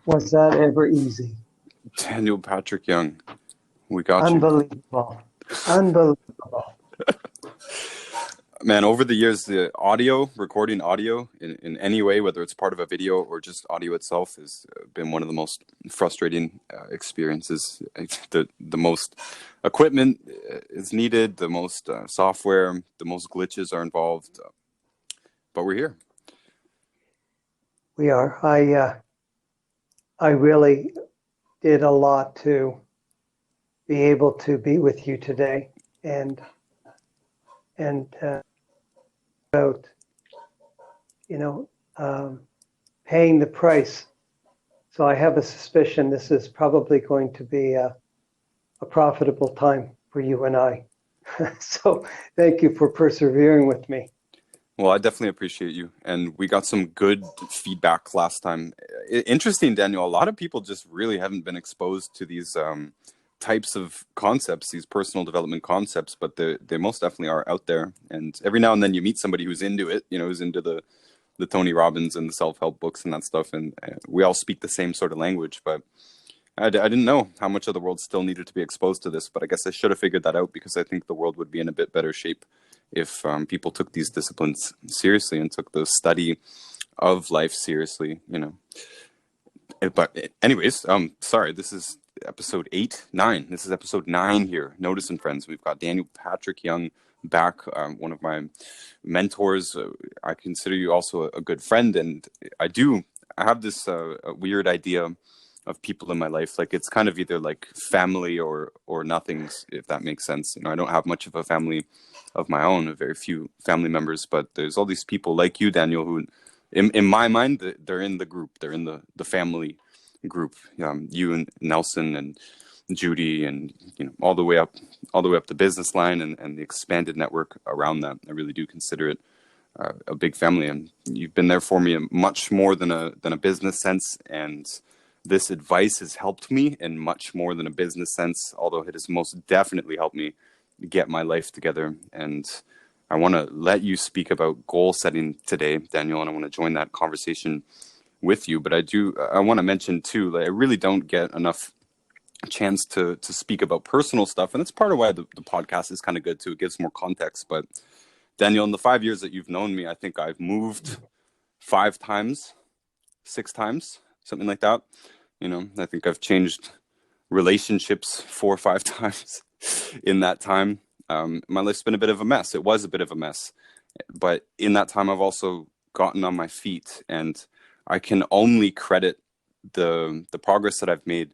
Was that ever easy? Daniel Patrick Young, we got you. Unbelievable. Unbelievable. Man, over the years, the recording audio in any way, whether it's part of a video or just audio itself, has been one of the most frustrating experiences. The most equipment is needed, the most software, the most glitches are involved, but we're here. We are. I really did a lot to be able to be with you today and about, paying the price. So I have a suspicion this is probably going to be a profitable time for you and I. So thank you for persevering with me. Well, I definitely appreciate you. And we got some good feedback last time. Interesting, Daniel, a lot of people just really haven't been exposed to these types of concepts, these personal development concepts, but they most definitely are out there. And every now and then you meet somebody who's into it, who's into the Tony Robbins and the self-help books and that stuff. And we all speak the same sort of language, but I didn't know how much of the world still needed to be exposed to this, but I guess I should have figured that out, because I think the world would be in a bit better shape if people took these disciplines seriously and took the study of life seriously, But anyways, sorry, this is episode 9. This is episode 9 here, Notus and Friends. We've got Daniel Patrick Young back, one of my mentors. I consider you also a good friend, and I have this weird idea of people in my life. Like, it's kind of either like family or nothings, if that makes sense. I don't have much of a family of my own, very few family members, but there's all these people like you, Daniel, who in my mind, they're in the group, they're in the family group. You and Nelson and Judy, and all the way up the business line and the expanded network around that. I really do consider it a big family, and you've been there for me in much more than a business sense, and this advice has helped me in much more than a business sense, although it has most definitely helped me get my life together. And I want to let you speak about goal setting today, Daniel, and I want to join that conversation with you. But I want to mention too, that I really don't get enough chance to speak about personal stuff, and that's part of why the podcast is kind of good too. It gives more context. But Daniel, in the 5 years that you've known me, I think I've moved 5 times, 6 times, something like that. I think I've changed relationships 4 or 5 times in that time. My life's been a bit of a mess. It was a bit of a mess, but in that time I've also gotten on my feet, and I can only credit the progress that I've made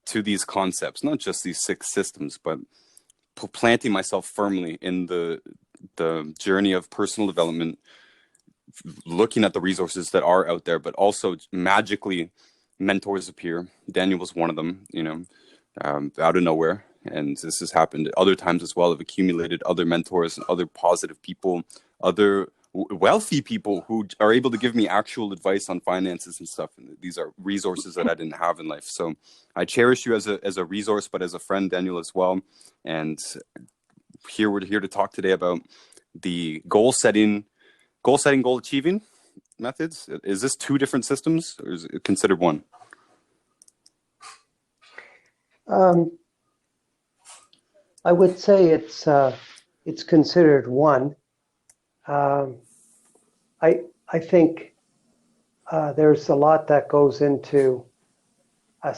to these concepts, not just these 6 systems, but planting myself firmly in the journey of personal development, looking at the resources that are out there, but also magically mentors appear. Daniel was one of them, out of nowhere. And this has happened other times as well. I've accumulated other mentors, other positive people, other wealthy people who are able to give me actual advice on finances and stuff. And these are resources that I didn't have in life. So I cherish you as a resource, but as a friend, Daniel, as well. And we're here to talk today about the goal setting, goal achieving methods. Is this 2 different systems, or is it considered one? I would say it's considered one. I think there's a lot that goes into I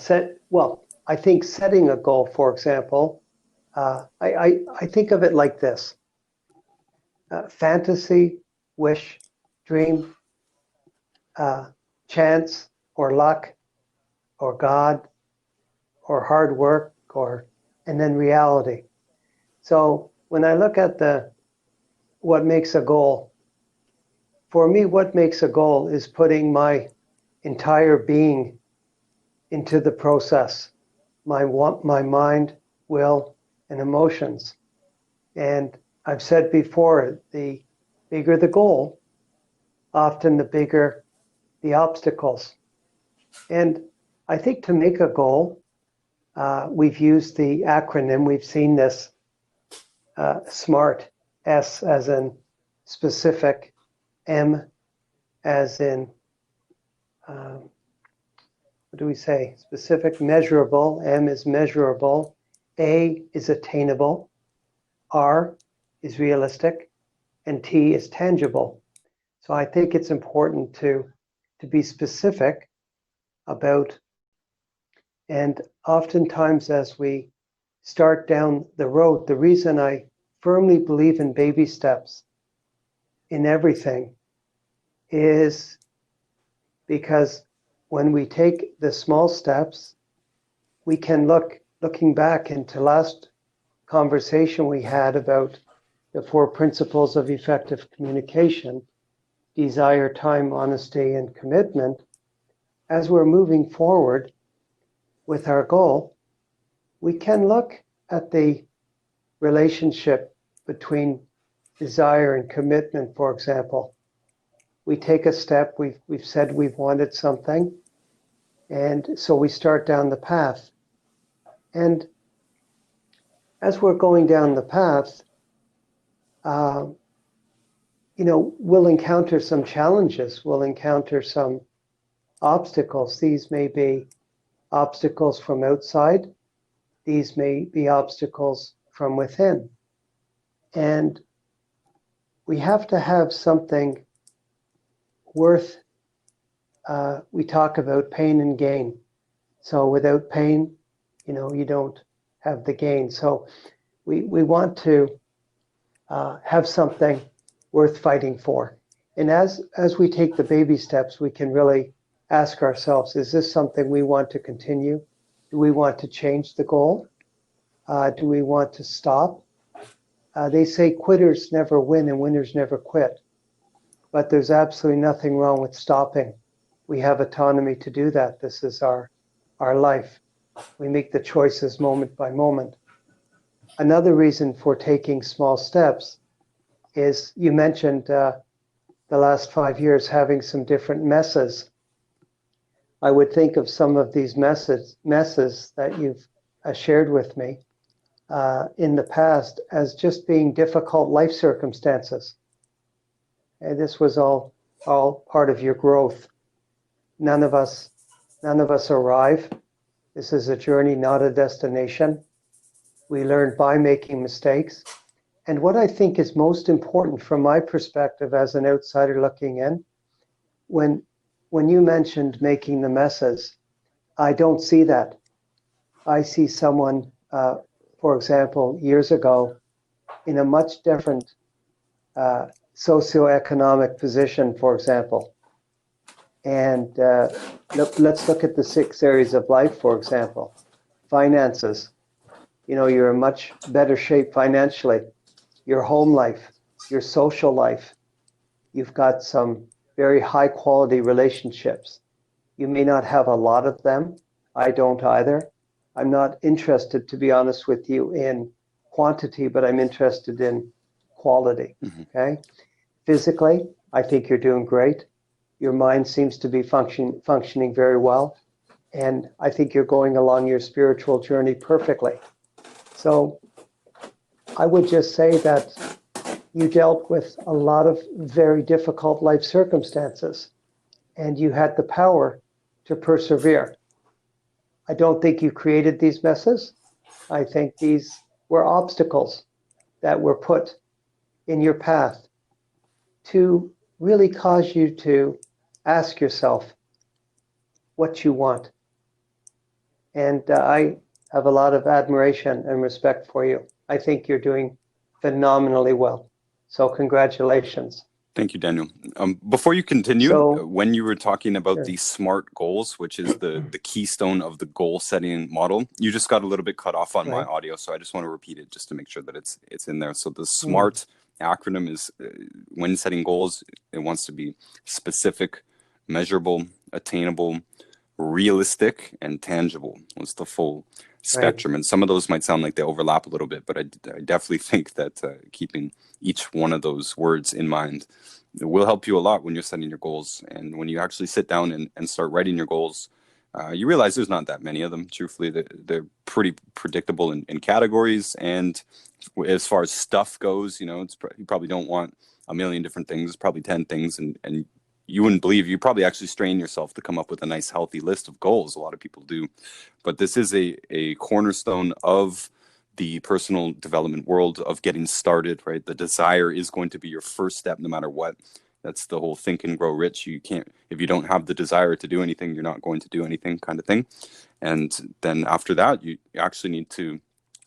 think setting a goal, for example, I think of it like this: fantasy, wish, dream, chance, or luck, or God, or hard work, and then reality. So when I look at what makes a goal, for me, what makes a goal is putting my entire being into the process, my mind, will, and emotions. And I've said before, the bigger the goal, often the bigger the obstacles. And I think to make a goal, we've used the acronym, we've seen this SMART, S as in specific, M as in, what do we say? Specific, measurable. M is measurable. A is attainable. R is realistic. And T is tangible. So I think it's important to be specific about, and oftentimes as we start down the road, the reason I firmly believe in baby steps in everything is because when we take the small steps, we can looking back into last conversation we had about the 4 principles of effective communication: desire, time, honesty, and commitment. As we're moving forward with our goal, we can look at the relationship between desire and commitment, for example. We take a step, we've said we've wanted something, and so we start down the path. And as we're going down the path, we'll encounter some challenges, we'll encounter some obstacles. These may be obstacles from outside, these may be obstacles from within. And we have to have something worth, we talk about pain and gain. So without pain, you don't have the gain. So we want to have something worth fighting for. And as we take the baby steps, we can really ask ourselves, is this something we want to continue? Do we want to change the goal? Do we want to stop? They say quitters never win and winners never quit. But there's absolutely nothing wrong with stopping. We have autonomy to do that. This is our life. We make the choices moment by moment. Another reason for taking small steps is, you mentioned the last 5 years having some different messes. I would think of some of these messes that you've shared with me in the past as just being difficult life circumstances. And this was all part of your growth. None of us arrive. This is a journey, not a destination. We learn by making mistakes. And what I think is most important from my perspective as an outsider looking in, when you mentioned making the messes, I don't see that. I see someone, for example, years ago, in a much different socioeconomic position, for example. And let's look at the 6 areas of life, for example. Finances. You're in much better shape financially. Your home life, your social life. You've got some very high quality relationships. You may not have a lot of them. I don't either. I'm not interested, to be honest with you, in quantity, but I'm interested in quality. Mm-hmm. Okay. Physically, I think you're doing great. Your mind seems to be functioning very well. And I think you're going along your spiritual journey perfectly. So I would just say that you dealt with a lot of very difficult life circumstances, and you had the power to persevere. I don't think you created these messes. I think these were obstacles that were put in your path to really cause you to ask yourself what you want. And I have a lot of admiration and respect for you. I think you're doing phenomenally well. So congratulations. Thank you, Daniel. Before you continue, when you were talking about the SMART goals, which is the keystone of the goal setting model, you just got a little bit cut off on my audio. So I just want to repeat it just to make sure that it's in there. So the SMART acronym is, when setting goals, it wants to be specific, measurable, attainable, realistic, and tangible. Was the full spectrum. And some of those might sound like they overlap a little bit, but I definitely think that keeping each one of those words in mind will help you a lot when you're setting your goals. And when you actually sit down and start writing your goals, you realize there's not that many of them. Truthfully, they're pretty predictable in categories. And as far as stuff goes, you probably don't want a million different things, probably 10 things. And you wouldn't believe, you probably actually strain yourself to come up with a nice healthy list of goals. A lot of people do, but this is a cornerstone of the personal development world of getting started, right? The desire is going to be your first step no matter what. That's the whole think and grow rich. You can't, if you don't have the desire to do anything, you're not going to do anything kind of thing. And then after that, you actually need to,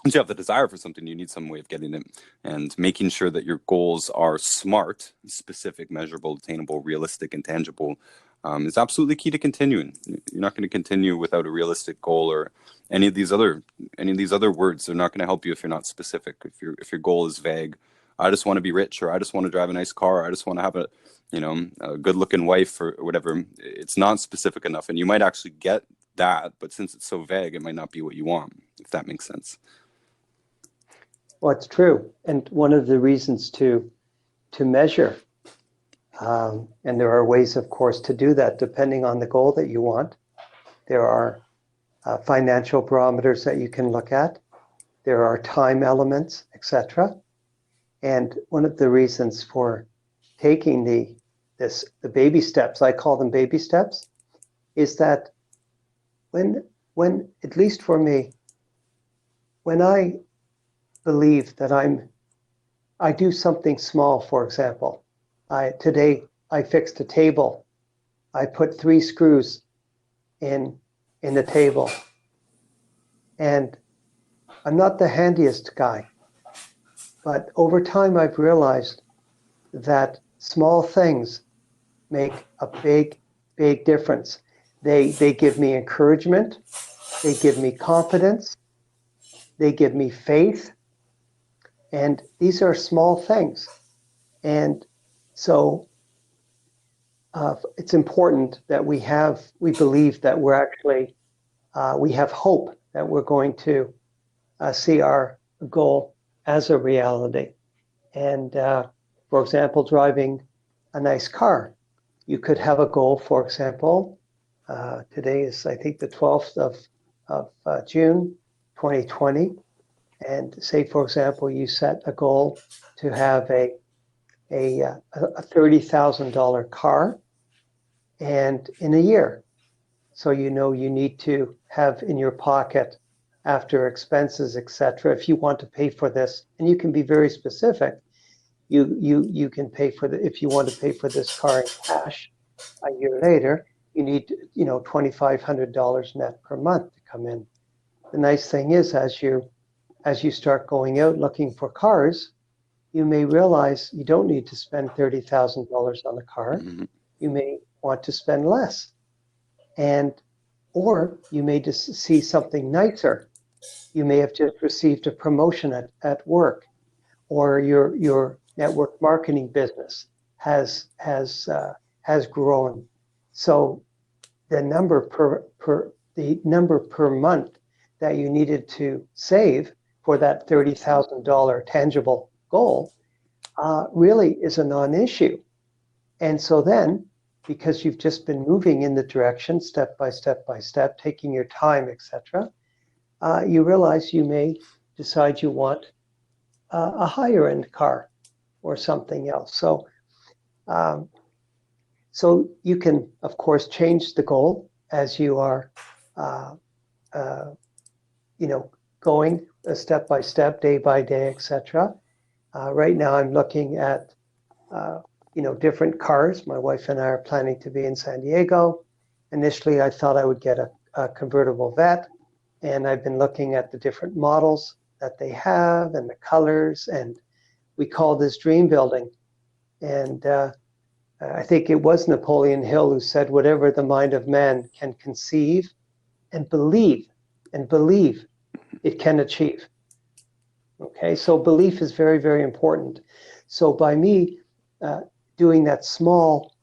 once you have the desire for something, you need some way of getting it, and making sure that your goals are smart, specific, measurable, attainable, realistic, and tangible is absolutely key to continuing. You're not going to continue without a realistic goal, or any of these other words. They're not going to help you if you're not specific. If your goal is vague, I just want to be rich, or I just want to drive a nice car, or I just want to have a good looking wife, or whatever. It's not specific enough, and you might actually get that, but since it's so vague, it might not be what you want, if that makes sense. Well, it's true. And one of the reasons to measure, and there are ways, of course, to do that depending on the goal that you want. There are financial barometers that you can look at. There are time elements, etc. And one of the reasons for taking the baby steps, I call them baby steps, is that when at least for me, when I believe that I do something small, for example, today I fixed a table. I put 3 screws in the table, and I'm not the handiest guy, but over time I've realized that small things make a big difference. They give me encouragement, they give me confidence, they give me faith, and these are small things. And so it's important that we believe that we're actually, we have hope that we're going to see our goal as a reality. And for example, driving a nice car, you could have a goal, for example, today is, I think, the 12th of June, 2020. And say, for example, you set a goal to have a $30,000 car, and in a year. So you know you need to have in your pocket, after expenses, etc., if you want to pay for this, and you can be very specific, you can pay for if you want to pay for this car in cash a year later, you need $2,500 net per month to come in. The nice thing is, as you start going out looking for cars, you may realize you don't need to spend $30,000 on a car. Mm-hmm. You may want to spend less, or you may just see something nicer. You may have just received a promotion at work, or your network marketing business has grown. So the number per month that you needed to save for that $30,000 tangible goal really is a non-issue. And so then, because you've just been moving in the direction step by step, taking your time, etc., you realize you may decide you want a higher end car or something else. So you can, of course, change the goal as you are, going step by step, day by day, etc. Right now, I'm looking at, different cars. My wife and I are planning to be in San Diego. Initially, I thought I would get a convertible Vet, and I've been looking at the different models that they have and the colors, and we call this dream building. And I think it was Napoleon Hill who said, whatever the mind of man can conceive and believe, it can achieve. Okay, so belief is very, very important. So by me doing that small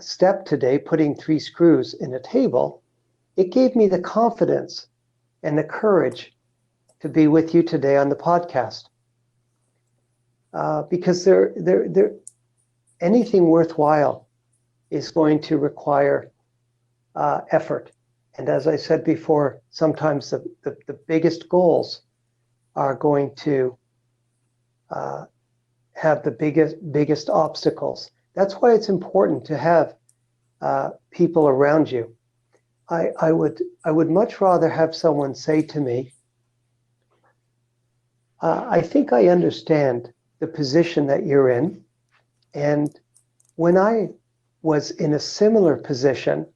step today, putting 3 screws in a table, it gave me the confidence and the courage to be with you today on the podcast. Because anything worthwhile is going to require effort. And as I said before, sometimes the biggest goals are going to have the biggest obstacles that's why it's important to have people around you. I would much rather have someone say to me, I think I understand the position that you're in. And when I was in a similar position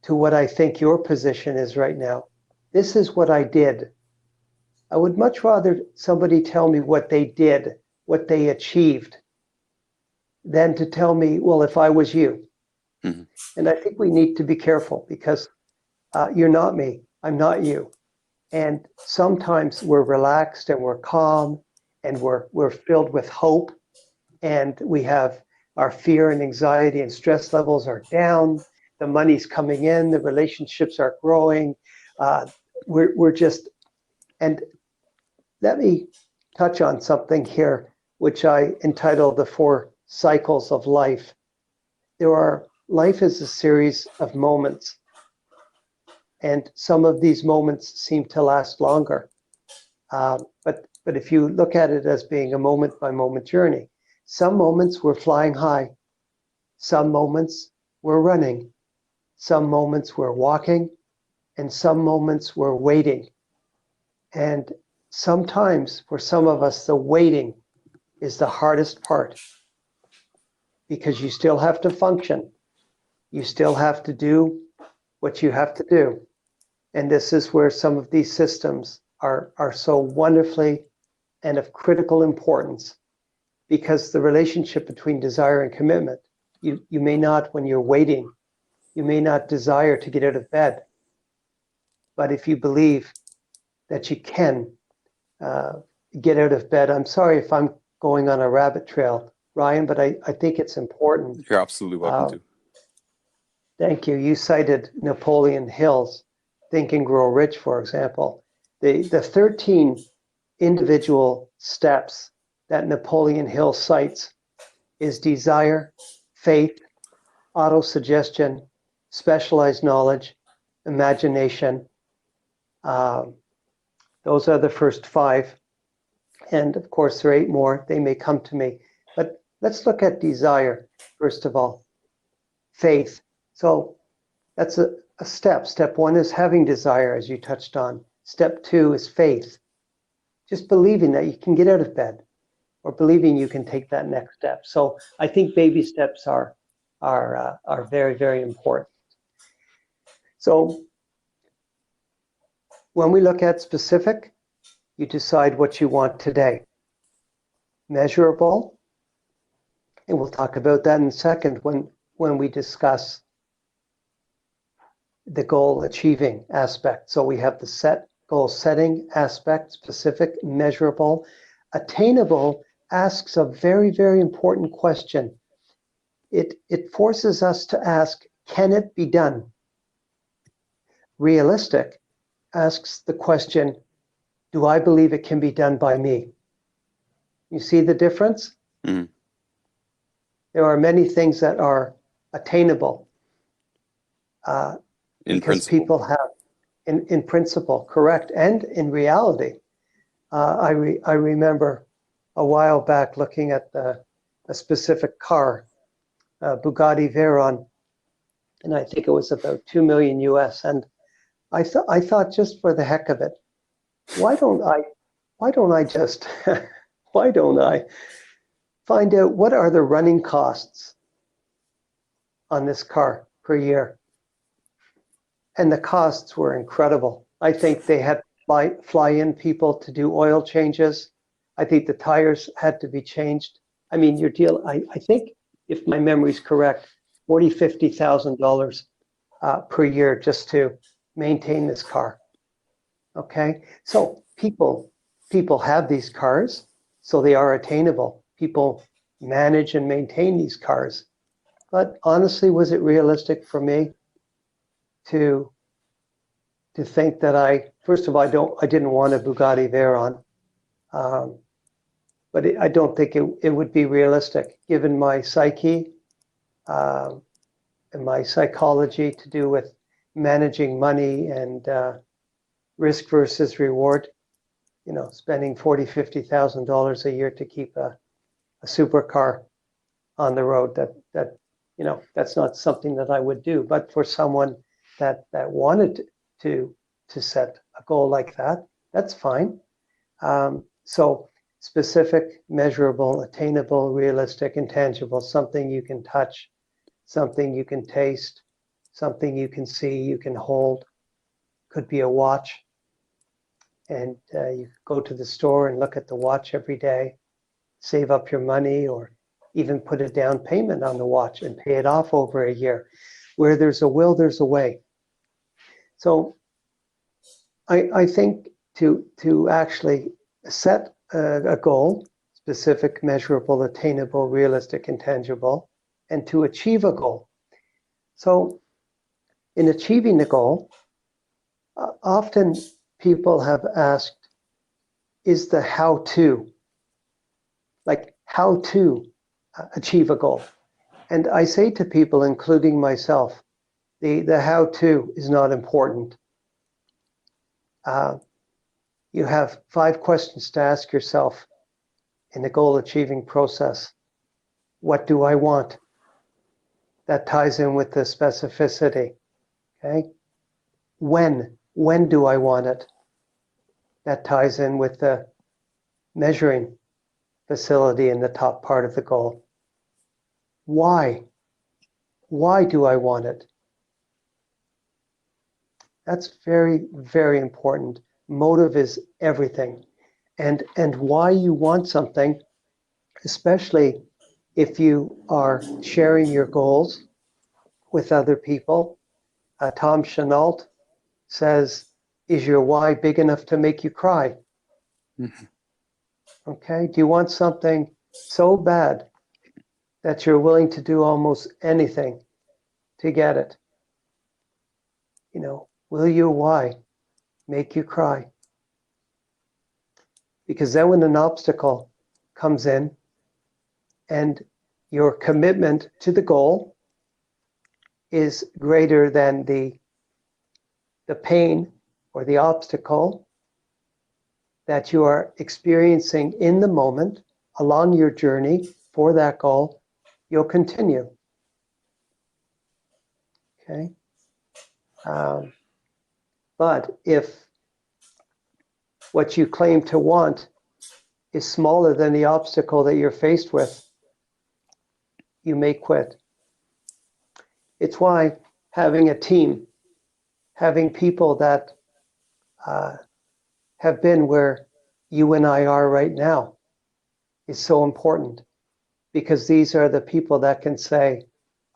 to what I think your position is right now, this is what I did. I would much rather somebody tell me what they did, what they achieved, than to tell me, well, if I was you. Mm-hmm. And I think we need to be careful because you're not me, I'm not you. And sometimes we're relaxed and we're calm and we're filled with hope, and we have our fear and anxiety and stress levels are down, the money's coming in, the relationships are growing. We're just, and let me touch on something here, which I entitled the 4 cycles of life. Life is a series of moments, and some of these moments seem to last longer. But if you look at it as being a moment by moment journey, some moments we're flying high, some moments we're running, some moments we're walking, and some moments we're waiting. And sometimes for some of us, the waiting is the hardest part, because you still have to function. You still have to do what you have to do. And this is where some of these systems are so wonderfully and of critical importance, because the relationship between desire and commitment, you may not, when you're waiting, you may not desire to get out of bed. But if you believe that you can get out of bed, I'm sorry if I'm going on a rabbit trail, Ryan, but I think it's important. You're absolutely welcome to. Thank you. You cited Napoleon Hill's Think and Grow Rich, for example. The 13 individual steps that Napoleon Hill cites is desire, faith, autosuggestion, specialized knowledge, imagination. Those are the first 5. And of course, there are 8 more. They may come to me. But let's look at desire, first of all. Faith. So that's a step. Step 1 is having desire, as you touched on. Step 2 is faith. Just believing that you can get out of bed, or believing you can take that next step. So I think baby steps are very, very important. So when we look at specific, you decide what you want today. Measurable, and we'll talk about that in a second when we discuss the goal achieving aspect. So we have the goal setting aspect, specific, measurable. Attainable asks a very, very important question. It forces us to ask, can it be done? Realistic asks the question, do I believe it can be done by me? You see the difference? Mm-hmm. There are many things that are attainable. In because principle. People have, in principle, correct, and in reality. I remember a while back looking at a specific car, Bugatti Veyron, and I think it was about $2 million US. And I thought, just for the heck of it, why don't I just why don't I find out what are the running costs on this car per year? And the costs were incredible. I think they had fly in people to do oil changes. I think the tires had to be changed. I mean, I think, if my memory's correct, $40,000-$50,000 per year just to maintain this car. Okay, so people have these cars, so they are attainable. People manage and maintain these cars. But honestly, was it realistic for me to think that first of all, I didn't want a Bugatti Veyron, but I don't think it would be realistic given my psyche and my psychology to do with managing money and risk versus reward. You know, spending $40,000-$50,000 a year to keep a supercar. on the road. That that's not something that I would do. But for someone that wanted to set a goal like that, that's fine. So specific, measurable, attainable, realistic, intangible, something you can touch, something you can taste, something you can see, you can hold. Could be a watch. And you go to the store and look at the watch every day, save up your money, or even put a down payment on the watch and pay it off over a year. Where there's a will, there's a way. So I think to actually set a goal, specific, measurable, attainable, realistic, intangible, and to achieve a goal. So in achieving the goal, often people have asked, is the how to, like how to achieve a goal? And I say to people, including myself, the how to is not important. You have 5 questions to ask yourself in the goal achieving process. What do I want? That ties in with the specificity. Okay. When do I want it? That ties in with the measuring facility in the top part of the goal. Why? Why do I want it? That's very, very important. Motive is everything. And why you want something, especially if you are sharing your goals with other people. Tom Chenault says, is your why big enough to make you cry? Mm-hmm. Okay, do you want something so bad that you're willing to do almost anything to get it? Will your why make you cry? Because then when an obstacle comes in and your commitment to the goal is greater than the pain or the obstacle that you are experiencing in the moment along your journey for that goal, you'll continue. Okay. But if what you claim to want is smaller than the obstacle that you're faced with, you may quit. It's why having a team, having people that have been where you and I are right now is so important, because these are the people that can say,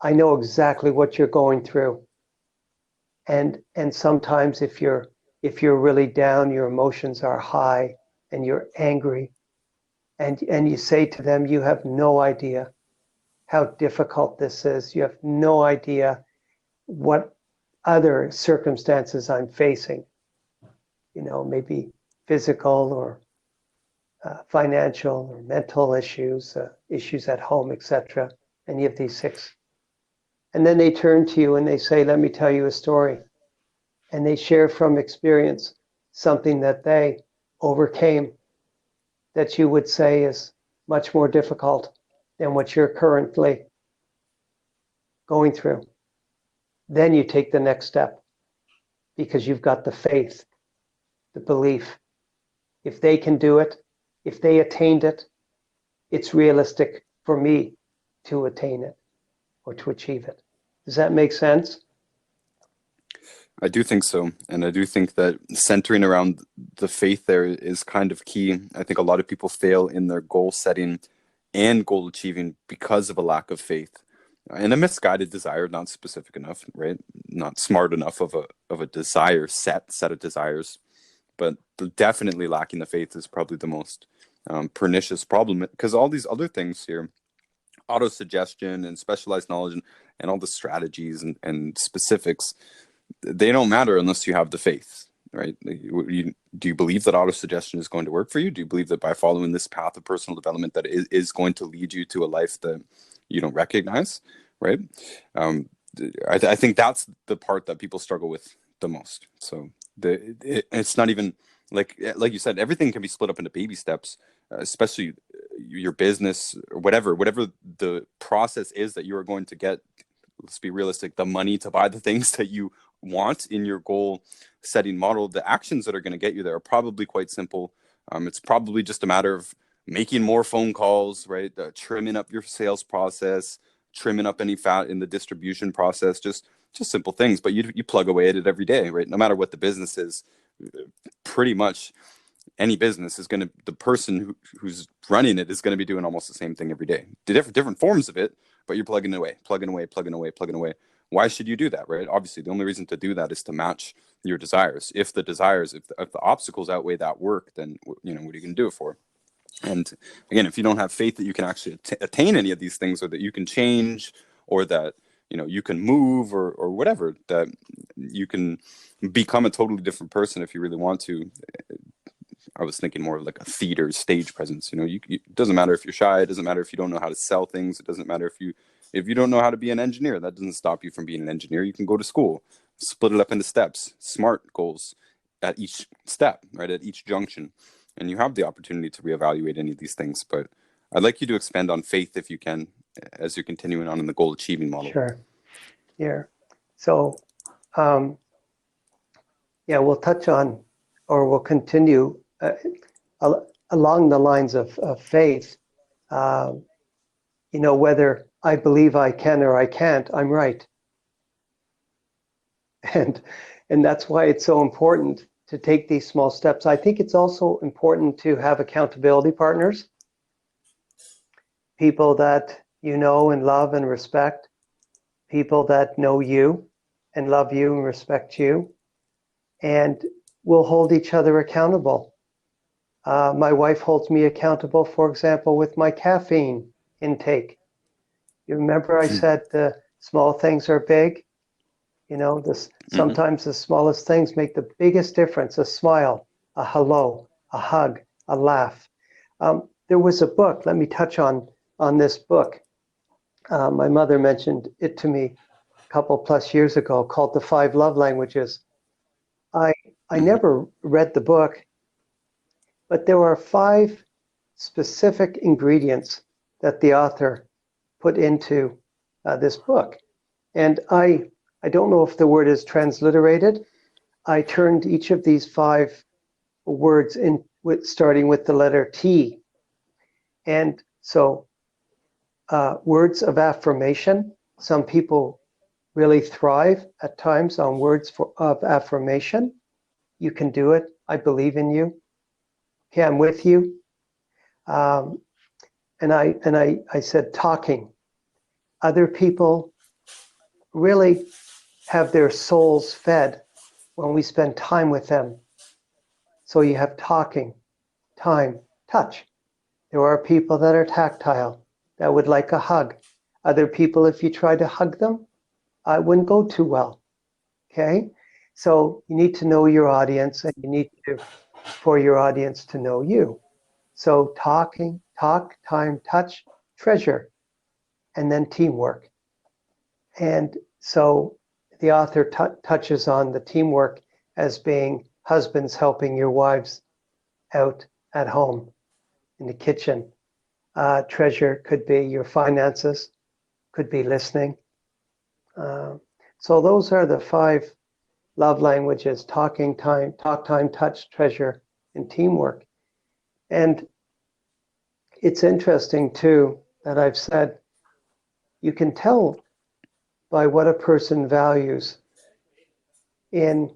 I know exactly what you're going through. And sometimes if you're really down, your emotions are high and you're angry, and you say to them, you have no idea how difficult this is. You have no idea what other circumstances I'm facing, maybe physical or financial or mental issues, issues at home, etc. And you have these 6. And then they turn to you and they say, let me tell you a story. And they share from experience something that they overcame that you would say is much more difficult than what you're currently going through. Then you take the next step, because you've got the faith, the belief. If they can do it, if they attained it, it's realistic for me to attain it or to achieve it. Does that make sense? I do think so. And I do think that centering around the faith there is kind of key. I think a lot of people fail in their goal setting and goal achieving because of a lack of faith and a misguided desire, not specific enough, right? Not smart enough of a desire set of desires, but definitely lacking the faith is probably the most pernicious problem, because all these other things here, auto-suggestion and specialized knowledge and all the strategies and specifics, they don't matter unless you have the faith, right? Do you believe that auto-suggestion is going to work for you? Do you believe that by following this path of personal development that it is going to lead you to a life that you don't recognize, right? I think that's the part that people struggle with the most. So it's not even like you said, everything can be split up into baby steps, especially your business, or whatever the process is that you are going to get, let's be realistic, the money to buy the things that you want in your goal setting model, the actions that are going to get you there are probably quite simple. It's probably just a matter of making more phone calls, right? Trimming up your sales process, trimming up any fat in the distribution process, just simple things. But you plug away at it every day, right? No matter what the business is, pretty much any business is going to, the person who's running it is going to be doing almost the same thing every day. Different forms of it, but you're plugging away. Why should you do that, right? Obviously, the only reason to do that is to match your desires. If the obstacles outweigh that work, then what are you going to do it for? And again, if you don't have faith that you can actually attain any of these things, or that you can change, or that you can move, or whatever, that you can become a totally different person if you really want to. I was thinking more of like a theater stage presence. It doesn't matter if you're shy. It doesn't matter if you don't know how to sell things. It doesn't matter if you don't know how to be an engineer. That doesn't stop you from being an engineer. You can go to school, split it up into steps, SMART goals at each step, right, at each junction. And you have the opportunity to reevaluate any of these things. But I'd like you to expand on faith, if you can, as you're continuing on in the goal achieving model. Sure. Yeah. So, we'll touch on, or we'll continue along the lines of faith. Whether I believe I can or I can't, I'm right. And that's why it's so important to take these small steps. I think it's also important to have accountability partners, people that you know and love and respect, people that know you and love you and respect you, and will hold each other accountable. My wife holds me accountable, for example, with my caffeine intake. You remember I said the small things are big? Sometimes the smallest things make the biggest difference. A smile, a hello, a hug, a laugh. There was a book, let me touch on this book. My mother mentioned it to me a couple plus years ago, called The 5 Love Languages. I never read the book, but there are 5 specific ingredients that the author put into this book. And I don't know if the word is transliterated. I turned each of these 5 words in starting with the letter T. And so words of affirmation. Some people really thrive at times on words of affirmation. You can do it. I believe in you. Okay, I'm with you. And I said talking. Other people really have their souls fed when we spend time with them. So you have talking, time, touch. There are people that are tactile, that would like a hug. Other people, if you try to hug them, it wouldn't go too well. Okay? So you need to know your audience, and you need for your audience to know you. So talk, time, touch, treasure, and then teamwork. And so the author touches on the teamwork as being husbands helping your wives out at home in the kitchen. Treasure could be your finances, could be listening. So those are the 5 love languages: talk time, touch, treasure, and teamwork. And it's interesting too that I've said you can tell by what a person values in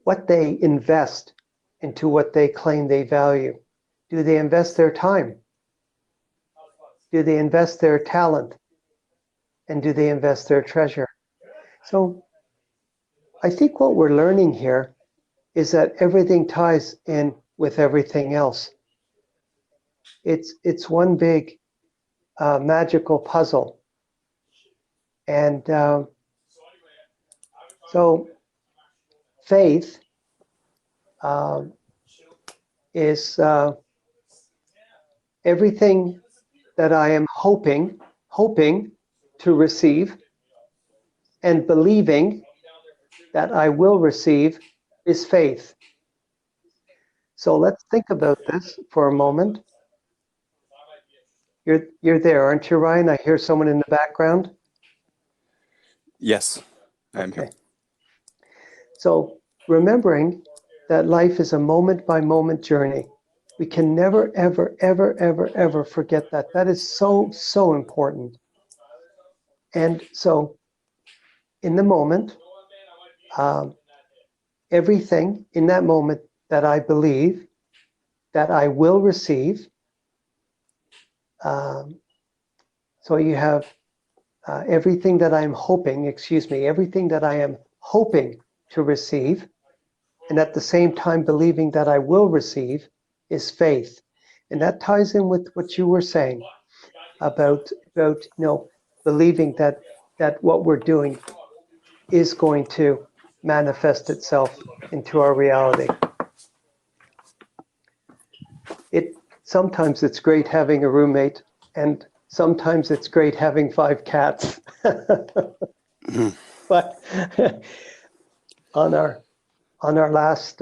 what they invest into what they claim they value. Do they invest their time? Do they invest their talent? And do they invest their treasure? So I think what we're learning here is that everything ties in with everything else. It's one big magical puzzle. And so faith is everything that I am hoping to receive, and believing that I will receive is faith. So let's think about this for a moment. You're there, aren't you, Ryan? I hear someone in the background. Yes, I am Okay. here. So remembering that life is a moment by moment journey. We can never, ever, ever, ever, ever forget that. That is so, so important. And so in the moment, everything in that moment that I believe that I will receive. So you have everything that I'm hoping, everything that I am hoping to receive, and at the same time believing that I will receive is faith. And that ties in with what you were saying about believing that what we're doing is going to manifest itself into our reality. Sometimes it's great having a roommate, and sometimes it's great having 5 cats. But on our last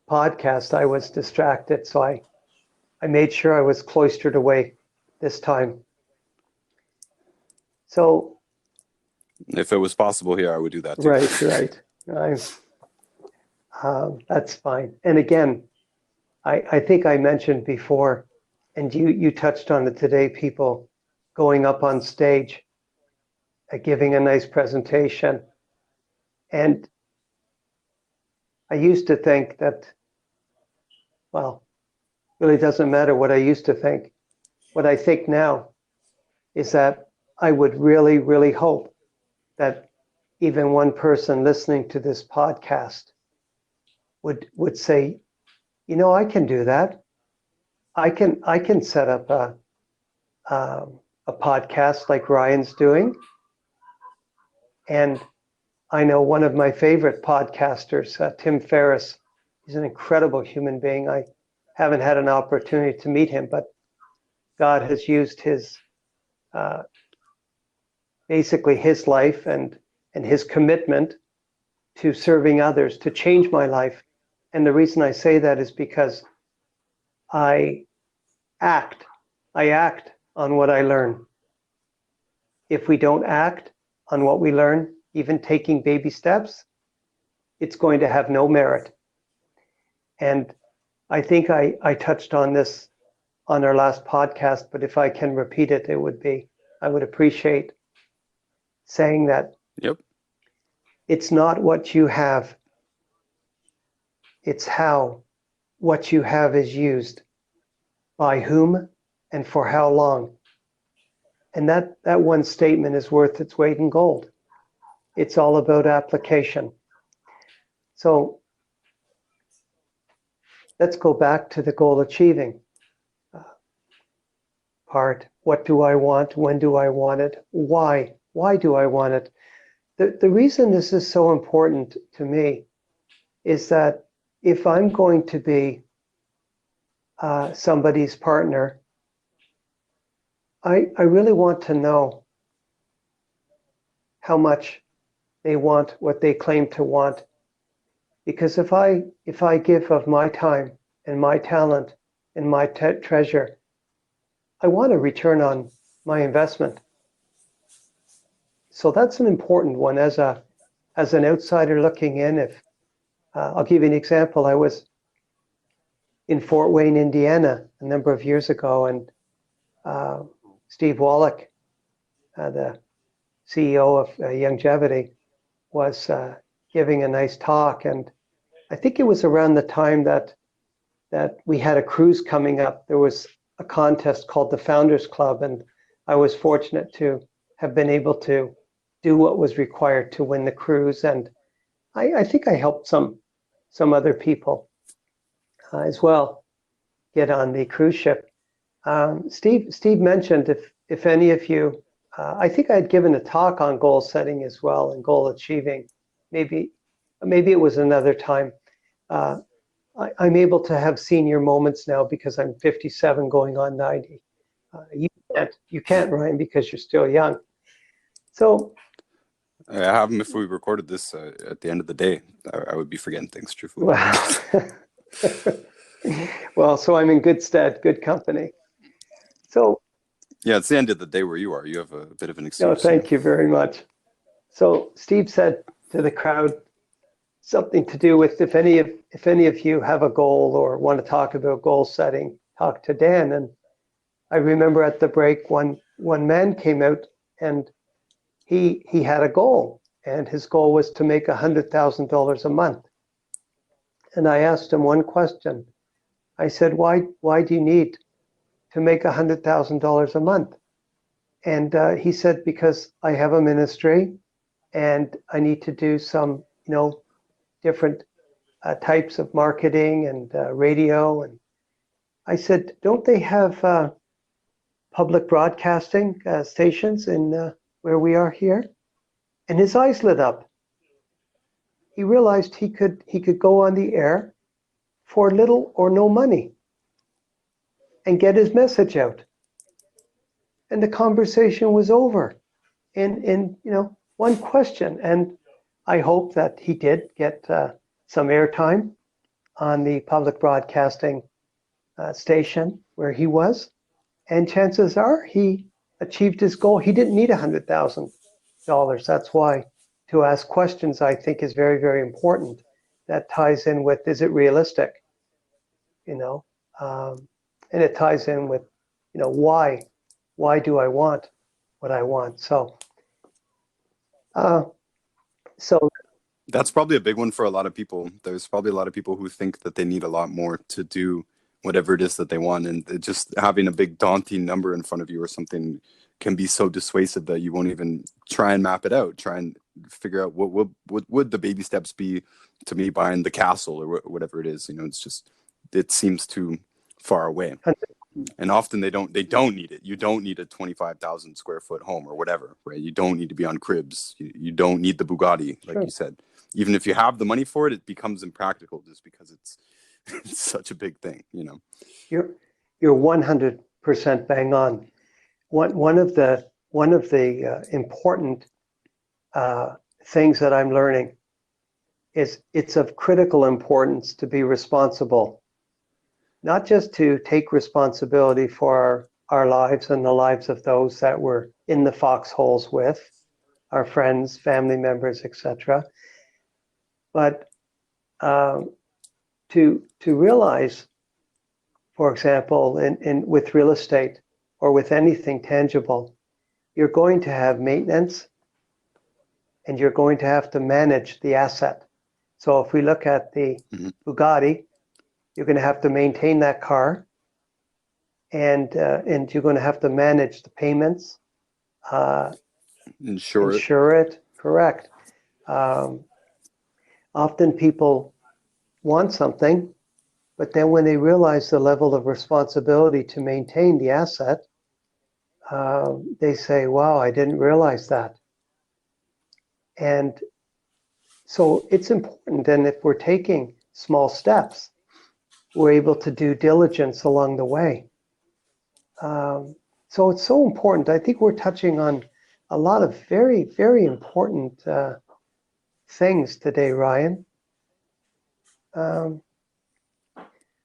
podcast, I was distracted, so I made sure I was cloistered away this time. So, if it was possible here, I would do that too. Right. That's fine. And again, I think I mentioned before, and you touched on it today, people going up on stage, giving a nice presentation. And I used to think that, well, really doesn't matter what I used to think. What I think now is that I would really, really hope that even one person listening to this podcast would say, I can do that. I can set up a podcast like Ryan's doing. And I know one of my favorite podcasters, Tim Ferriss. He's an incredible human being. I haven't had an opportunity to meet him, but God has used his basically his life and his commitment to serving others to change my life. And the reason I say that is because I act on what I learn. If we don't act on what we learn, even taking baby steps, it's going to have no merit. And I think I touched on this on our last podcast, but if I can repeat it, I would appreciate saying that. Yep. It's not what you have, it's how what you have is used, by whom and for how long. And that one statement is worth its weight in gold. It's all about application. So let's go back to the goal achieving part. What do I want? When do I want it? Why? Why do I want it? The reason this is so important to me is that if I'm going to be somebody's partner, I really want to know how much they want what they claim to want. Because if I give of my time and my talent and my treasure, I want a return on my investment. So that's an important one as an outsider looking in. If I'll give you an example, I was in Fort Wayne, Indiana, a number of years ago, and Steve Wallach, the CEO of YGYOntario, was giving a nice talk, and I think it was around the time that we had a cruise coming up. There was a contest called the Founders Club, and I was fortunate to have been able to do what was required to win the cruise, and I think I helped some other people as well get on the cruise ship. Steve mentioned if any of you, I think I had given a talk on goal setting as well and goal achieving. Maybe it was another time. I'm able to have senior moments now because I'm 57 going on 90. You can't, Ryan, because you're still young. So I have them if we recorded this at the end of the day. I would be forgetting things, truthfully. Well, so I'm in good stead, good company. So, Yeah, it's the end of the day where you are. You have a bit of an no, excuse. thank you very much. So Steve said to the crowd something to do with if any of you have a goal or want to talk about goal setting, talk to Dan. And I remember at the break one man came out and he had a goal, and his goal was to make $100,000 a month. And I asked him one question. I said, why do you need to make $100,000 a month? And he said, because I have a ministry and I need to do some, different types of marketing and radio. And I said, don't they have public broadcasting stations in where we are here? And his eyes lit up. He realized he could go on the air for little or no money and get his message out. And the conversation was over in one question. And I hope that he did get some airtime on the public broadcasting station where he was. And chances are he achieved his goal. He didn't need $100,000. That's why to ask questions, I think, is very, very important. That ties in with, is it realistic? And it ties in with, why do I want what I want? So That's probably a big one for a lot of people. There's probably a lot of people who think that they need a lot more to do whatever it is that they want, and just having a big daunting number in front of you or something can be so dissuasive that you won't even try and map it out, try and figure out what would the baby steps be to me buying the castle or whatever it is. It's just, it seems too far away. And often they don't need it. You don't need a 25,000 square foot home or whatever, right? You don't need to be on cribs. You don't need the Bugatti, like you said. Even if you have the money for it, it becomes impractical just because it's such a big thing, You're 100% bang on. One of the important things that I'm learning is it's of critical importance to be responsible. Not just to take responsibility for our lives and the lives of those that we're in the foxholes with, our friends, family members, etc., but to realize, for example, with real estate or with anything tangible, you're going to have maintenance and you're going to have to manage the asset. So if we look at the Bugatti, you're going to have to maintain that car, and you're going to have to manage the payments, insure it. Correct. Often people want something, but then when they realize the level of responsibility to maintain the asset, they say, "Wow, I didn't realize that." And so it's important. And if we're taking small steps, we're able to do diligence along the way. So it's so important. I think we're touching on a lot of very, very important things today, Ryan.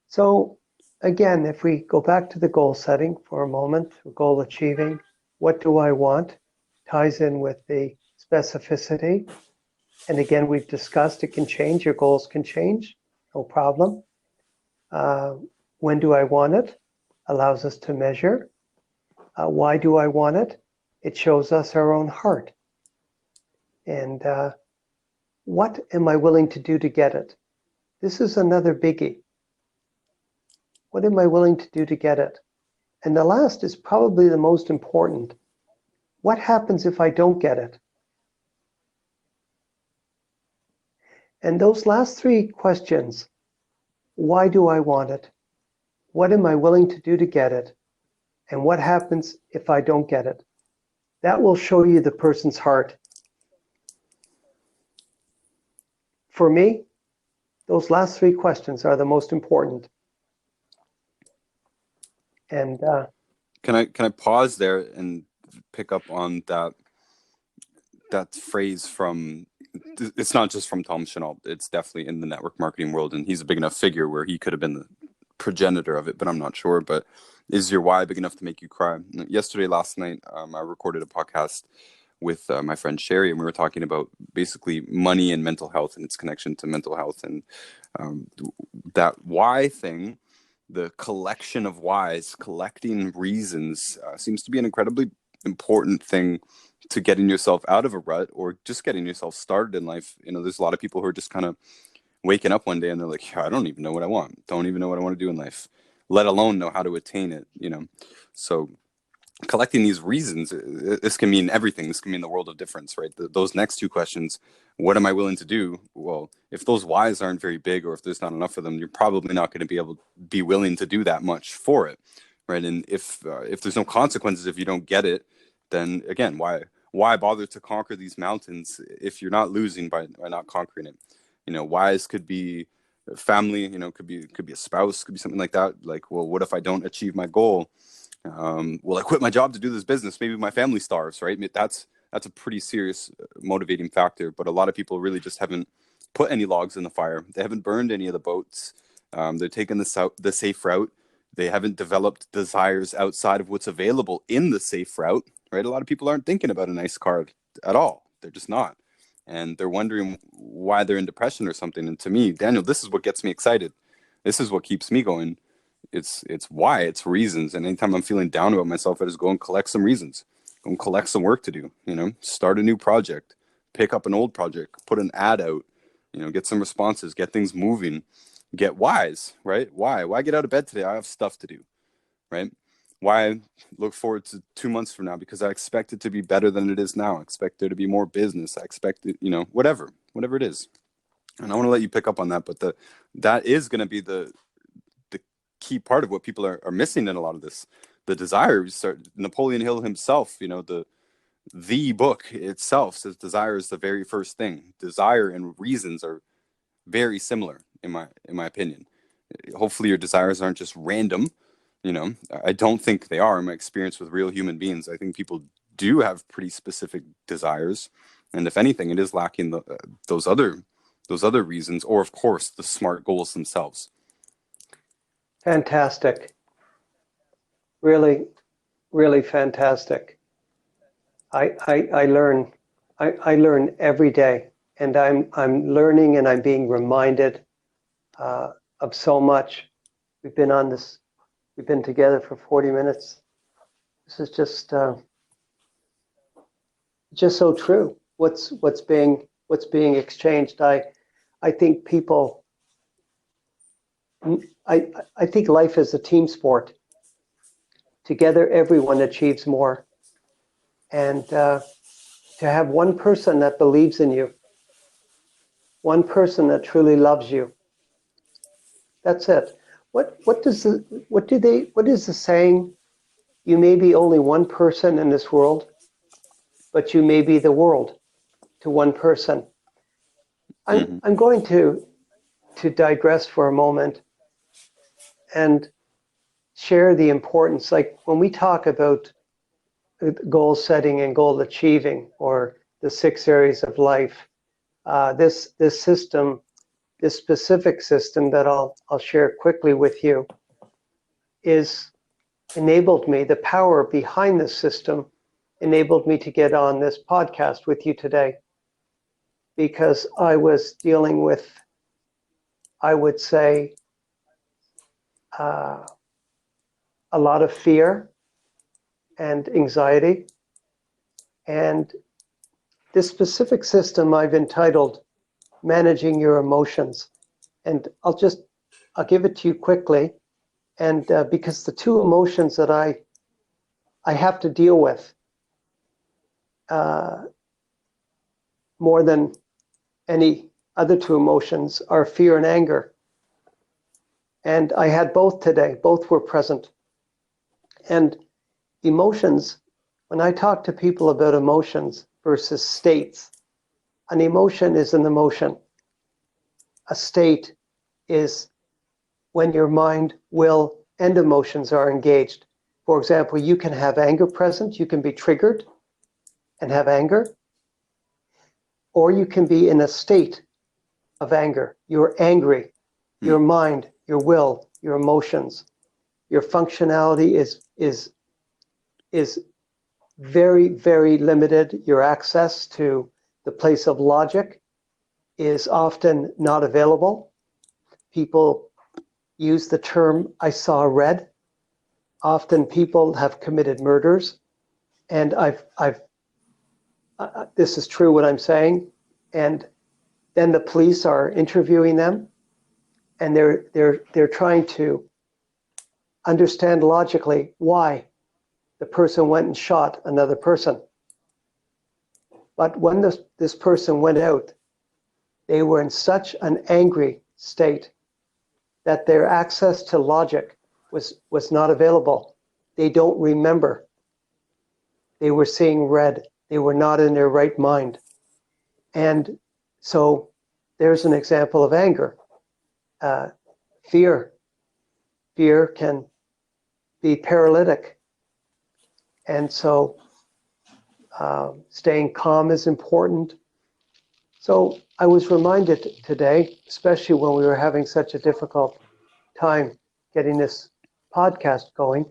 So again, if we go back to the goal setting for a moment, goal achieving, what do I want? Ties in with the specificity. And again, we've discussed it can change, your goals can change, no problem. When do I want it? Allows us to measure. Why do I want it? It shows us our own heart. And what am I willing to do to get it? This is another biggie. What am I willing to do to get it? And the last is probably the most important. What happens if I don't get it? And those last three questions, why do I want it? What am I willing to do to get it? And what happens if I don't get it? That will show you the person's heart. For me, those last three questions are the most important. And can I pause there and pick up on that phrase from, it's not just from Tom Chenault, it's definitely in the network marketing world, and he's a big enough figure where he could have been the progenitor of it, but I'm not sure. But is your why big enough to make you cry? Last night, I recorded a podcast with my friend Sherry, and we were talking about basically money and mental health and its connection to mental health. And that why thing, the collection of whys, collecting reasons, seems to be an incredibly important thing to getting yourself out of a rut or just getting yourself started in life. There's a lot of people who are just kind of waking up one day and they're like, I don't even know what I want. Don't even know what I want to do in life, let alone know how to attain it, So collecting these reasons, this can mean everything. This can mean the world of difference, right? Those next two questions, what am I willing to do? Well, if those whys aren't very big, or if there's not enough of them, you're probably not going to be willing to do that much for it, right? And if there's no consequences, if you don't get it, then again, why bother to conquer these mountains if you're not losing by not conquering it? Whys could be family, could be a spouse, could be something like that. Like, well, what if I don't achieve my goal? Will I quit my job to do this business? Maybe my family starves, right? That's a pretty serious motivating factor. But a lot of people really just haven't put any logs in the fire. They haven't burned any of the boats. They're taking the safe route. They haven't developed desires outside of what's available in the safe route, right? A lot of people aren't thinking about a nice car at all. They're just not. And they're wondering why they're in depression or something. And to me, Daniel, this is what gets me excited. This is what keeps me going. It's why, it's reasons. And anytime I'm feeling down about myself, I just go and collect some reasons, go and collect some work to do, start a new project, pick up an old project, put an ad out, get some responses, get things moving, get whys, right? Why get out of bed today? I have stuff to do, right? Why look forward to 2 months from now? Because I expect it to be better than it is now. I expect there to be more business. I expect it, whatever it is. And I want to let you pick up on that, but that is going to be the key part of what people are missing in a lot of this. The desire. Napoleon Hill himself, the book itself says desire is the very first thing. Desire and reasons are very similar in my opinion. Hopefully your desires aren't just random. I don't think they are. In my experience with real human beings, I think people do have pretty specific desires, and if anything, it is lacking those other reasons, or of course the SMART goals themselves. Fantastic. Really, really fantastic. I learn every day, and I'm learning, and I'm being reminded of so much. We've been together for 40 minutes. This is just so true. What's being exchanged. I think people. I think life is a team sport. Together, everyone achieves more. And to have one person that believes in you, one person that truly loves you, that's it. What is the saying? You may be only one person in this world, but you may be the world to one person. I'm going to digress for a moment and share the importance. Like when we talk about goal setting and goal achieving, or the 6 areas of life, this system, this specific system that I'll share quickly with you, is enabled me. The power behind this system enabled me to get on this podcast with you today, because I was dealing with, I would say, a lot of fear and anxiety. And this specific system I've entitled Managing Your Emotions. And I'll give it to you quickly. And because the two emotions that I have to deal with more than any other two emotions are fear and anger. And I had both today. Both were present. And emotions, when I talk to people about emotions versus states, an emotion is an emotion. A state is when your mind, will, and emotions are engaged. For example, you can have anger present. You can be triggered and have anger. Or you can be in a state of anger. You're angry. Your mind, your will, your emotions. Your functionality is very, very limited. Your access to the place of logic is often not available. People use the term, I saw red. Often people have committed murders. And this is true what I'm saying. And then the police are interviewing them, and they're trying to understand logically why the person went and shot another person. But when this person went out, they were in such an angry state that their access to logic was not available. They don't remember. They were seeing red. They were not in their right mind. And so there's an example of anger. Fear. Fear can be paralytic. And so staying calm is important. So I was reminded today, especially when we were having such a difficult time getting this podcast going.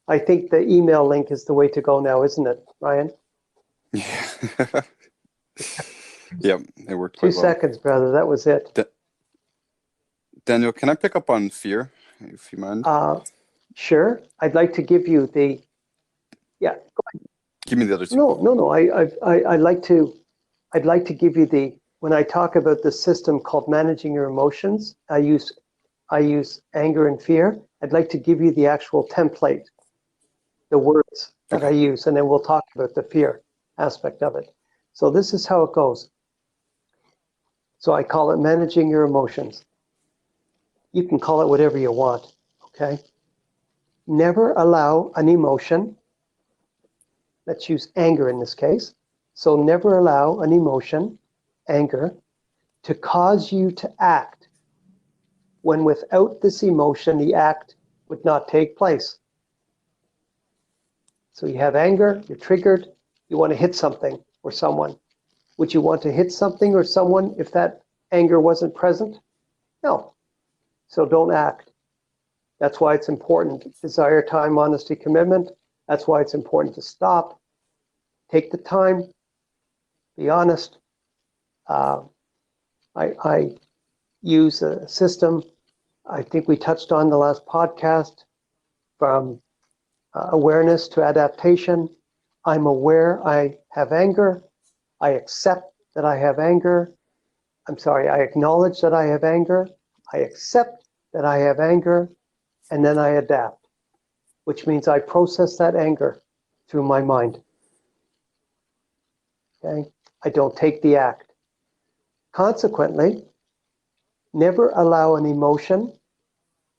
I think the email link is the way to go now, isn't it, Ryan? Yeah. Yeah, it worked quite 2 seconds, brother. That was it. Daniel, can I pick up on fear, if you mind? Sure. I'd like to give you the. Yeah. Go ahead. Give me the other two. No. I'd like to give you the. When I talk about the system called managing your emotions, I use anger and fear. I'd like to give you the actual template, the words that I use, and then we'll talk about the fear aspect of it. So this is how it goes. So I call it managing your emotions. You can call it whatever you want, okay? Never allow an emotion, let's use anger in this case. So never allow an emotion, anger, to cause you to act when without this emotion, the act would not take place. So you have anger, you're triggered, you want to hit something or someone. Would you want to hit something or someone if that anger wasn't present? No. So don't act. That's why it's important. Desire, time, honesty, commitment. That's why it's important to stop. Take the time. Be honest. I use a system I think we touched on the last podcast, from awareness to adaptation. I'm aware I have anger. I accept that I have anger. I acknowledge that I have anger. I accept that I have anger, and then I adapt, which means I process that anger through my mind. Okay? I don't take the act. Consequently, never allow an emotion,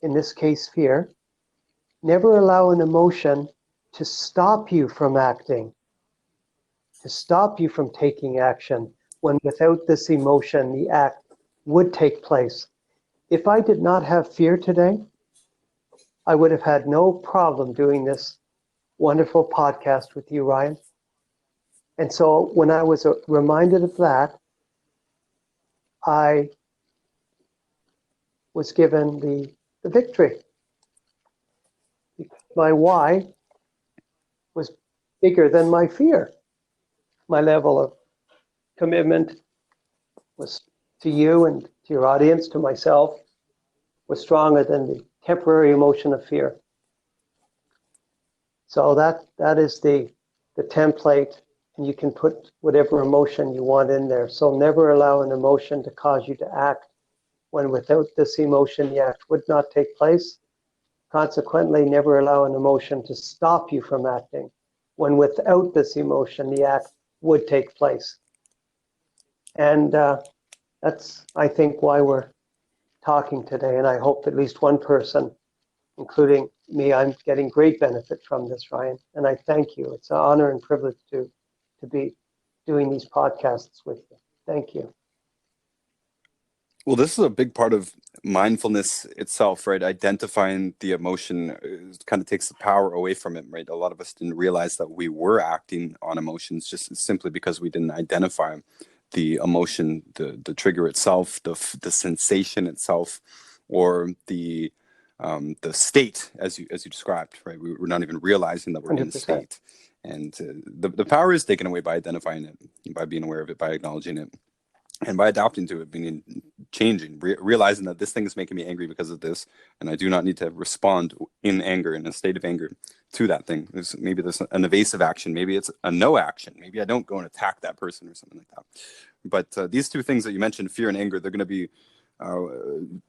in this case fear, never allow an emotion to stop you from acting, to stop you from taking action, when without this emotion, the act would take place. If I did not have fear today, I would have had no problem doing this wonderful podcast with you, Ryan. And so when I was reminded of that, I was given the victory. My why was bigger than my fear. My level of commitment was to you and to your audience, to myself, was stronger than the temporary emotion of fear. So that is the template, and you can put whatever emotion you want in there. So never allow an emotion to cause you to act when without this emotion, the act would not take place. Consequently, never allow an emotion to stop you from acting when without this emotion, the act would take place. And that's, I think, why we're talking today. And I hope at least one person, including me, I'm getting great benefit from this, Ryan. And I thank you. It's an honor and privilege to be doing these podcasts with you. Thank you. Well, this is a big part of mindfulness itself, right? Identifying the emotion kind of takes the power away from it, right? A lot of us didn't realize that we were acting on emotions just simply because we didn't identify the emotion, the trigger itself, the sensation itself, or the the state, as you described, right? We're not even realizing that we're in the 100%. state, and the power is taken away by identifying it, by being aware of it, by acknowledging it, and by adapting to it, changing, realizing that this thing is making me angry because of this, and I do not need to respond in anger, in a state of anger, to that thing. Maybe there's an evasive action, maybe it's a no action, maybe I don't go and attack that person or something like that. But these two things that you mentioned, fear and anger, they're going to be,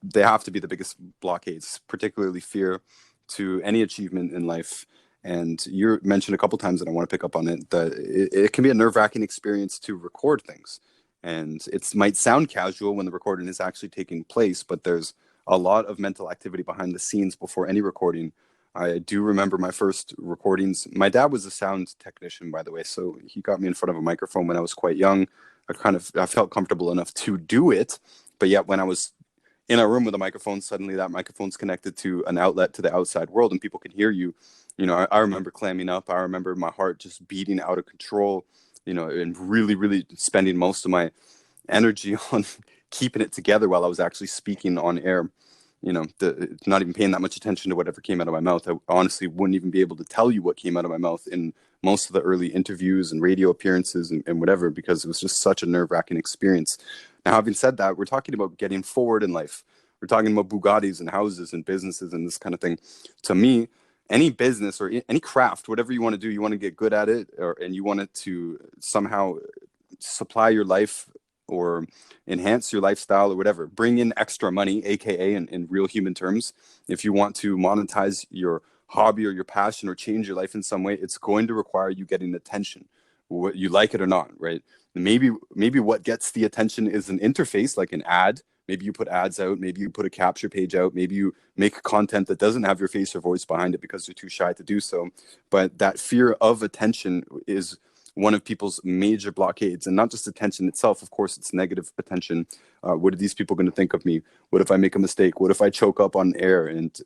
they have to be the biggest blockades, particularly fear to any achievement in life. And you mentioned a couple times, and I want to pick up on it, that it can be a nerve-wracking experience to record things. And it might sound casual when the recording is actually taking place, but there's a lot of mental activity behind the scenes before any recording. I do remember my first recordings. My dad was a sound technician, by the way, so he got me in front of a microphone when I was quite young. I felt comfortable enough to do it, but yet when I was in a room with a microphone, suddenly that microphone's connected to an outlet to the outside world, and people can hear you. I remember clamming up. I remember my heart just beating out of control, and really, really spending most of my energy on keeping it together while I was actually speaking on air. Not even paying that much attention to whatever came out of my mouth. I honestly wouldn't even be able to tell you what came out of my mouth in most of the early interviews and radio appearances and whatever, because it was just such a nerve-wracking experience. Now, having said that, we're talking about getting forward in life. We're talking about Bugattis and houses and businesses and this kind of thing. To me, any business or any craft, whatever you want to do, you want to get good at it, and you want it to somehow supply your life or enhance your lifestyle or whatever, bring in extra money, aka in real human terms. If you want to monetize your hobby or your passion or change your life in some way, it's going to require you getting attention, what you like it or not, right? Maybe what gets the attention is an interface, like an ad. Maybe you put ads out, maybe you put a capture page out, maybe you make content that doesn't have your face or voice behind it because you're too shy to do so. But that fear of attention is one of people's major blockades, and not just attention itself. Of course, it's negative attention. What are these people going to think of me? What if I make a mistake? What if I choke up on air? And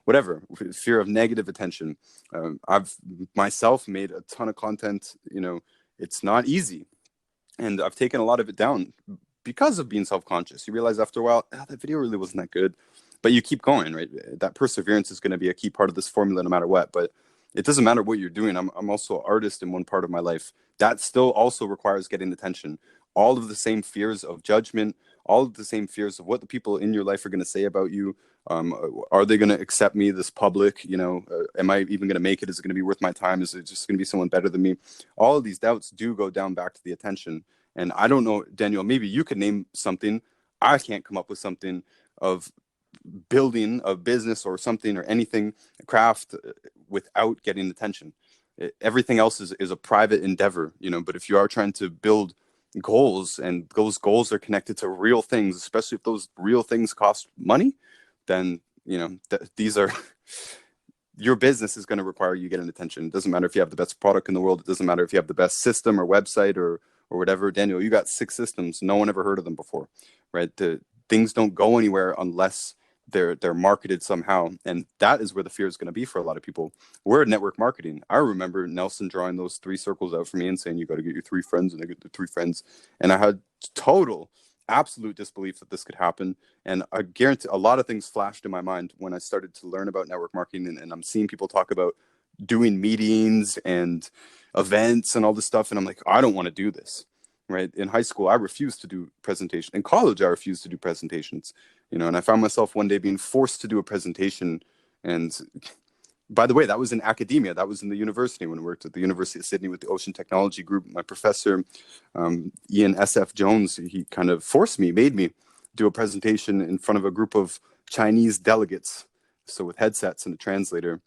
whatever, fear of negative attention. I've myself made a ton of content. It's not easy, and I've taken a lot of it down because of being self-conscious. You realize after a while, that video really wasn't that good, but you keep going, right? That perseverance is going to be a key part of this formula no matter what. But it doesn't matter what you're doing. I'm also an artist in one part of my life. That still also requires getting attention. All of the same fears of judgment, all of the same fears of what the people in your life are going to say about you. Are they going to accept me, this public? Am I even going to make it? Is it going to be worth my time? Is it just going to be someone better than me? All of these doubts do go down back to the attention. And I don't know, Daniel, maybe you could name something. I can't come up with something of building a business or something or anything, a craft, without getting attention. Everything else is a private endeavor, but if you are trying to build goals, and those goals are connected to real things, especially if those real things cost money, then, these are... your business is going to require you getting attention. It doesn't matter if you have the best product in the world. It doesn't matter if you have the best system or website or whatever. Daniel, you got 6 systems. No one ever heard of them before, right? Things don't go anywhere unless they're marketed somehow. And that is where the fear is going to be for a lot of people. We're at network marketing. I remember Nelson drawing those 3 circles out for me and saying, you got to get your 3 friends, and I get the 3 friends. And I had total, absolute disbelief that this could happen. And I guarantee a lot of things flashed in my mind when I started to learn about network marketing, and I'm seeing people talk about doing meetings and events and all this stuff. And I'm like, I don't want to do this, right? In high school, I refused to do presentations. In college, I refused to do presentations, and I found myself one day being forced to do a presentation. And by the way, that was in academia. That was in the university when I worked at the University of Sydney with the Ocean Technology Group. My professor, Ian S.F. Jones, he kind of made me do a presentation in front of a group of Chinese delegates, so with headsets and a translator.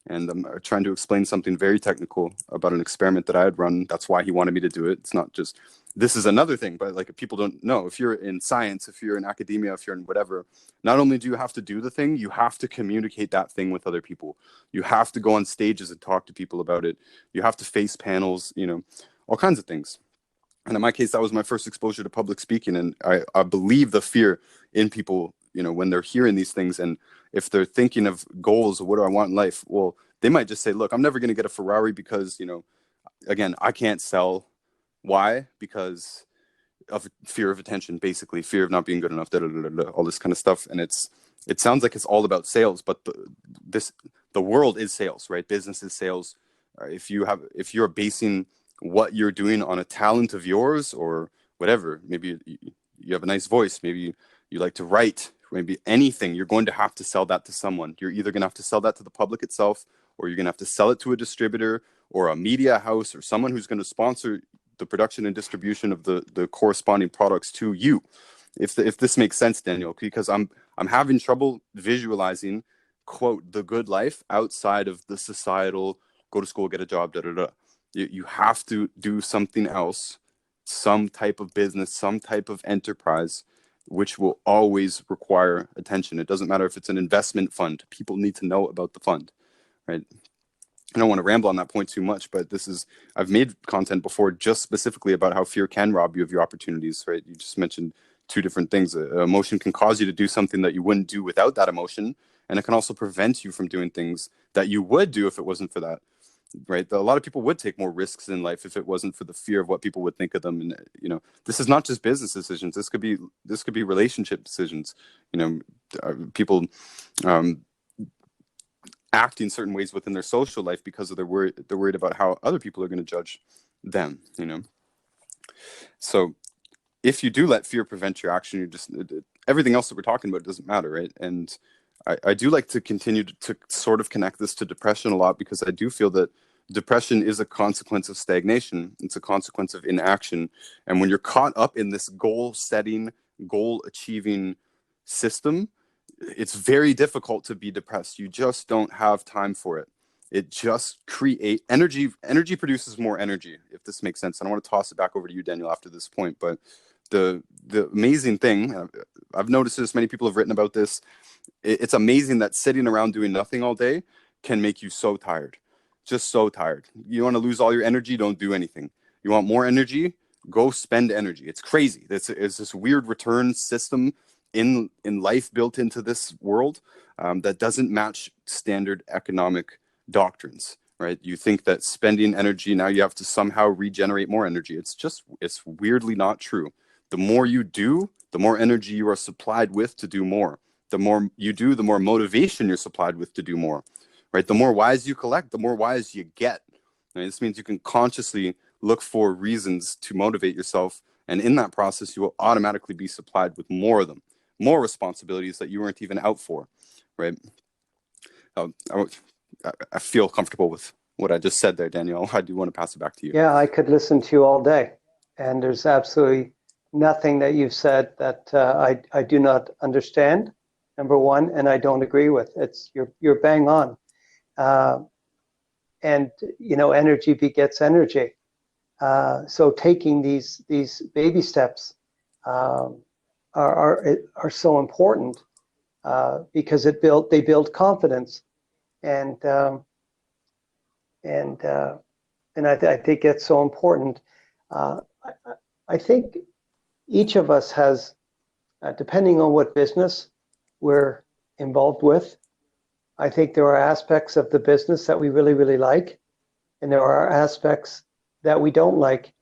And I'm trying to explain something very technical about an experiment that I had run. That's why he wanted me to do it. It's not just, this is another thing, but like, people don't know, if you're in science, if you're in academia, if you're in whatever, not only do you have to do the thing, you have to communicate that thing with other people. You have to go on stages and talk to people about it. You have to face panels, all kinds of things. And in my case, that was my first exposure to public speaking. And I believe the fear in people, when they're hearing these things, and if they're thinking of goals, what do I want in life? Well, they might just say, look, I'm never going to get a Ferrari because, again, I can't sell. Why? Because of fear of attention, basically fear of not being good enough, all this kind of stuff. And it's it sounds like it's all about sales, but the world is sales, right? Business is sales. If you're basing what you're doing on a talent of yours or whatever, maybe you have a nice voice, maybe you like to write, maybe anything, you're going to have to sell that to someone. You're either going to have to sell that to the public itself, or you're going to have to sell it to a distributor or a media house or someone who's going to sponsor the production and distribution of the corresponding products to you. If this makes sense, Daniel, because I'm having trouble visualizing, quote, the good life outside of the societal, go to school, get a job, You have to do something else, some type of business, some type of enterprise, which will always require attention. It doesn't matter if it's an investment fund. People need to know about the fund, right? I don't want to ramble on that point too much, but I've made content before just specifically about how fear can rob you of your opportunities, right? You just mentioned two different things. Emotion can cause you to do something that you wouldn't do without that emotion, and it can also prevent you from doing things that you would do if it wasn't for that, right? A lot of people would take more risks in life if it wasn't for the fear of what people would think of them. And this is not just business decisions. This could be relationship decisions. People acting certain ways within their social life because of they're worried about how other people are going to judge them. So if you do let fear prevent your action, everything else that we're talking about doesn't matter, right? And I do like to continue to sort of connect this to depression a lot, because I do feel that depression is a consequence of stagnation. It's a consequence of inaction. And when you're caught up in this goal-setting, goal-achieving system, it's very difficult to be depressed. You just don't have time for it. It just creates energy. Energy produces more energy, if this makes sense. And I want to toss it back over to you, Daniel, after this point. But the amazing thing, I've noticed this, many people have written about this, it's amazing that sitting around doing nothing all day can make you so tired, just so tired. You want to lose all your energy, don't do anything. You want more energy, go spend energy. It's crazy. It's this weird return system in life built into this world that doesn't match standard economic doctrines, right? You think that spending energy, now you have to somehow regenerate more energy. It's weirdly not true. The more you do, the more energy you are supplied with to do more. The more you do, the more motivation you're supplied with to do more, right? The more whys you collect, the more whys you get. Right? This means you can consciously look for reasons to motivate yourself. And in that process, you will automatically be supplied with more of them, more responsibilities that you weren't even out for, right? I feel comfortable with what I just said there, Danielle. I do want to pass it back to you. Yeah, I could listen to you all day. And there's absolutely nothing that you've said that I do not understand, number one, and I don't agree with. You're bang on. And energy begets energy. So taking these baby steps are so important because they build confidence, and I think it's so important. I think each of us has, depending on what business we're involved with, I think there are aspects of the business that we really, really like, and there are aspects that we don't like.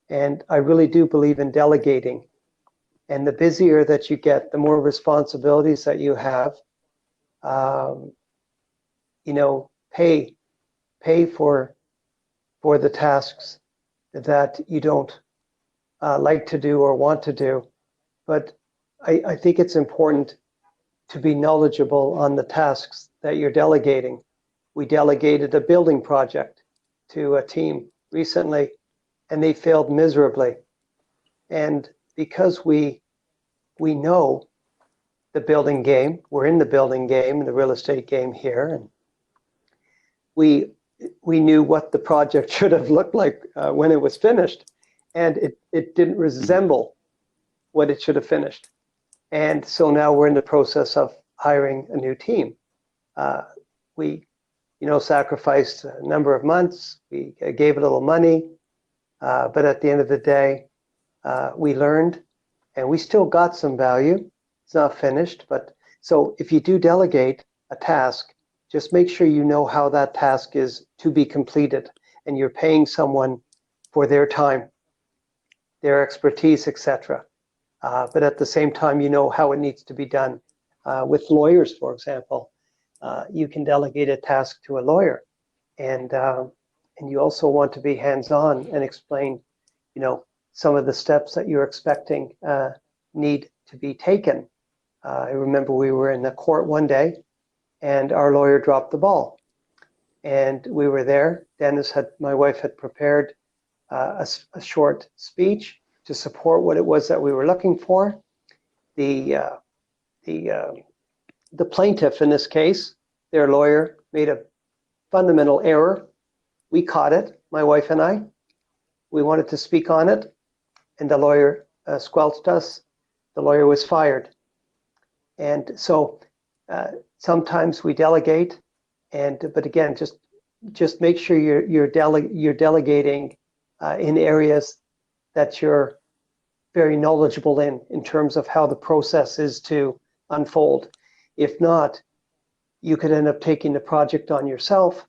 And I really do believe in delegating. And the busier that you get, the more responsibilities that you have. Pay for the tasks that you don't like to do or want to do. But I think it's important to be knowledgeable on the tasks that you're delegating. We delegated a building project to a team recently, and they failed miserably. And because we know the building game, we're in the building game, the real estate game here, and we knew what the project should have looked like when it was finished, and it didn't resemble what it should have finished. And so now we're in the process of hiring a new team. We, sacrificed a number of months. We gave a little money, but at the end of the day, we learned, and we still got some value. It's not finished, but so if you do delegate a task, just make sure you know how that task is to be completed, and you're paying someone for their time, their expertise, etc. But at the same time, you know how it needs to be done. With lawyers, for example, you can delegate a task to a lawyer, and you also want to be hands-on and explain, some of the steps that you're expecting need to be taken. I remember we were in the court one day, and our lawyer dropped the ball, and we were there. My wife had prepared a short speech to support what it was that we were looking for. The plaintiff in this case, their lawyer, made a fundamental error. We caught it, my wife and I. We wanted to speak on it, and the lawyer squelched us. The lawyer was fired. And so sometimes we delegate, but again, just make sure you're delegating in areas that you're very knowledgeable in terms of how the process is to unfold. If not, you could end up taking the project on yourself,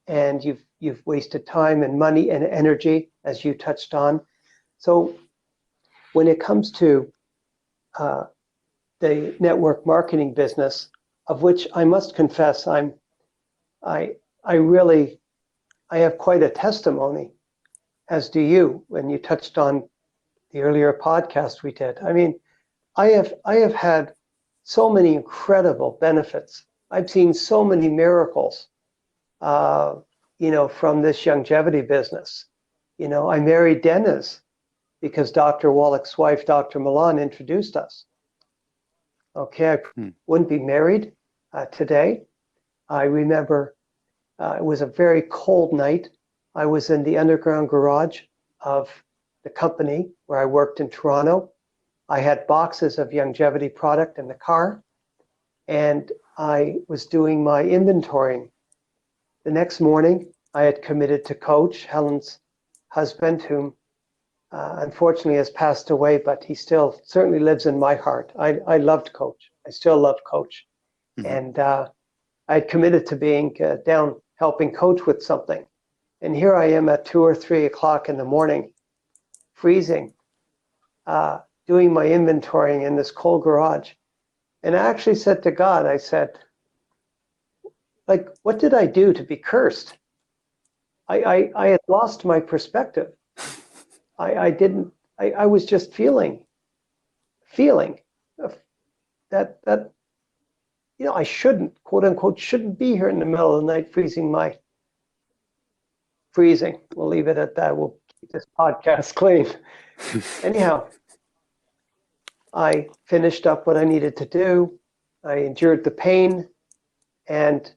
and you've wasted time and money and energy, as you touched on. So when it comes to the network marketing business, of which I must confess, I have quite a testimony, as do you, when you touched on the earlier podcast we did. I mean, I have had so many incredible benefits. I've seen so many miracles, from this longevity business. I married Dennis because Dr. Wallach's wife, Dr. Milan, introduced us. Okay, I wouldn't be married today. I remember it was a very cold night. I was in the underground garage of the company where I worked in Toronto. I had boxes of longevity product in the car, and I was doing my inventorying. The next morning, I had committed to Coach, Helen's husband, whom unfortunately has passed away, but he still certainly lives in my heart. I loved Coach. I still love Coach. Mm-hmm. And I had committed to being down helping Coach with something. And here I am at 2 or 3 o'clock in the morning, freezing, doing my inventorying in this cold garage. And I actually said to God, I said, what did I do to be cursed? I had lost my perspective. I was just feeling that I shouldn't, quote unquote, shouldn't be here in the middle of the night freezing. We'll leave it at that. We'll keep this podcast clean. Anyhow, I finished up what I needed to do. I endured the pain, and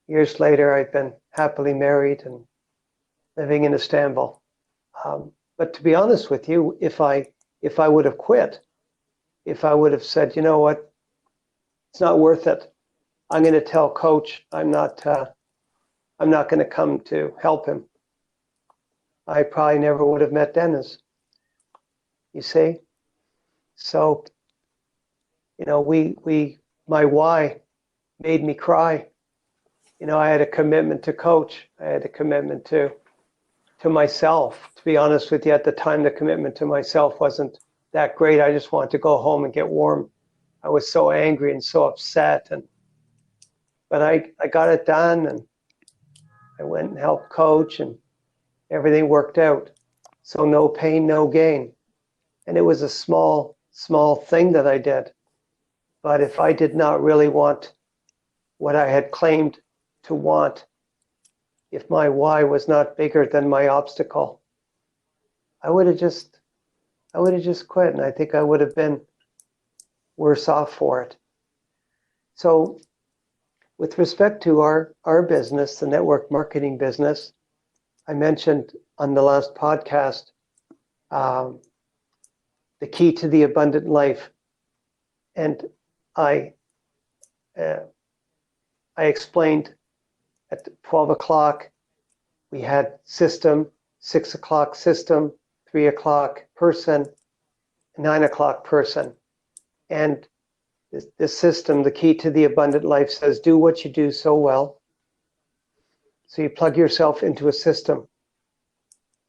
years later, I've been happily married and living in Istanbul. But to be honest with you, if I would have quit, if I would have said, you know what, it's not worth it. I'm going to tell Coach I'm not going to come to help him. I probably never would have met Dennis. You see? So, my why made me cry. I had a commitment to Coach. I had a commitment to myself. To be honest with you, at the time, the commitment to myself wasn't that great. I just wanted to go home and get warm. I was so angry and so upset. But I got it done, and I went and helped Coach, and everything worked out. So no pain, no gain. And it was a small thing that I did. But if I did not really want what I had claimed to want, if my why was not bigger than my obstacle, I would have just quit, and I think I would have been worse off for it. So with respect to our business, the network marketing business, I mentioned on the last podcast the key to the abundant life. And I explained at 12 o'clock, we had system, 6 o'clock system, 3 o'clock person, 9 o'clock person. And this system, the key to the abundant life, says, do what you do so well. So you plug yourself into a system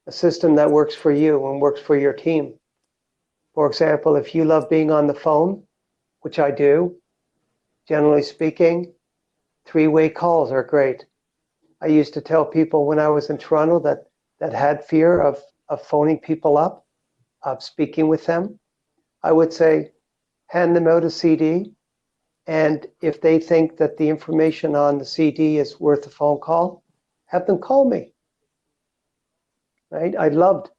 that works for you and works for your team. For example, if you love being on the phone, which I do, generally speaking, three-way calls are great. I used to tell people when I was in Toronto that had fear of phoning people up, of speaking with them, I would say, hand them out a CD, and if they think that the information on the CD is worth a phone call, have them call me. Right? I loved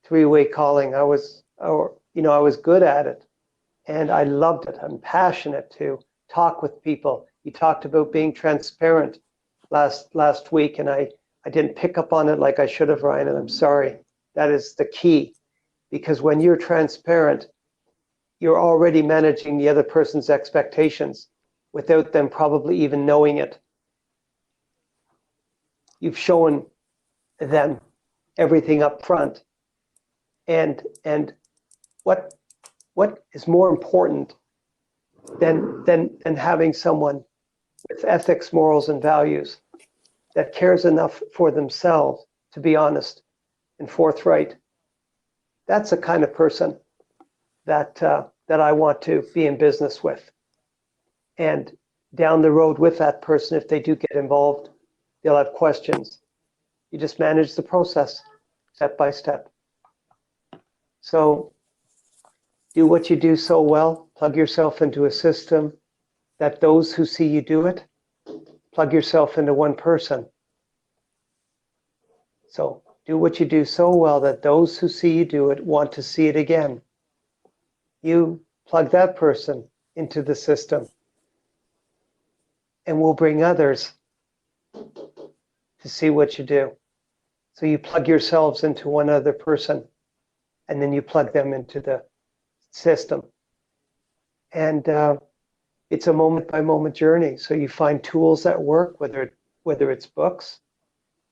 three-way calling. I was good at it, and I loved it. I'm passionate to talk with people. You talked about being transparent last week, and I didn't pick up on it like I should have, Ryan, and I'm sorry. That is the key, because when you're transparent, you're already managing the other person's expectations without them probably even knowing it. You've shown them everything up front. And what is more important than having someone with ethics, morals, and values that cares enough for themselves to be honest and forthright? That's the kind of person that I want to be in business with. And down the road with that person, if they do get involved, they'll have questions. You just manage the process step by step. So do what you do so well, plug yourself into a system that those who see you do it, plug yourself into one person. So do what you do so well that those who see you do it want to see it again. You plug that person into the system, and we'll bring others to see what you do. So you plug yourselves into one other person, and then you plug them into the system. And it's a moment-by-moment journey. So you find tools that work, whether it's books,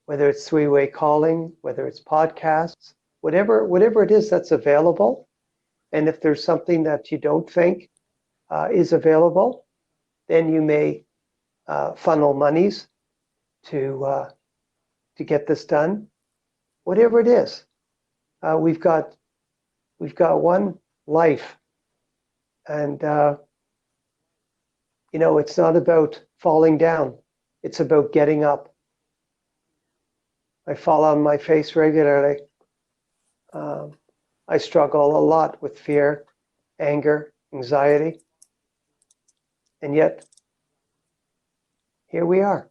whether it's three-way calling, whether it's podcasts, whatever it is that's available. And if there's something that you don't think is available, then you may funnel monies to get this done. Whatever it is, we've got one life, and it's not about falling down; it's about getting up. I fall on my face regularly. I struggle a lot with fear, anger, anxiety, and yet here we are.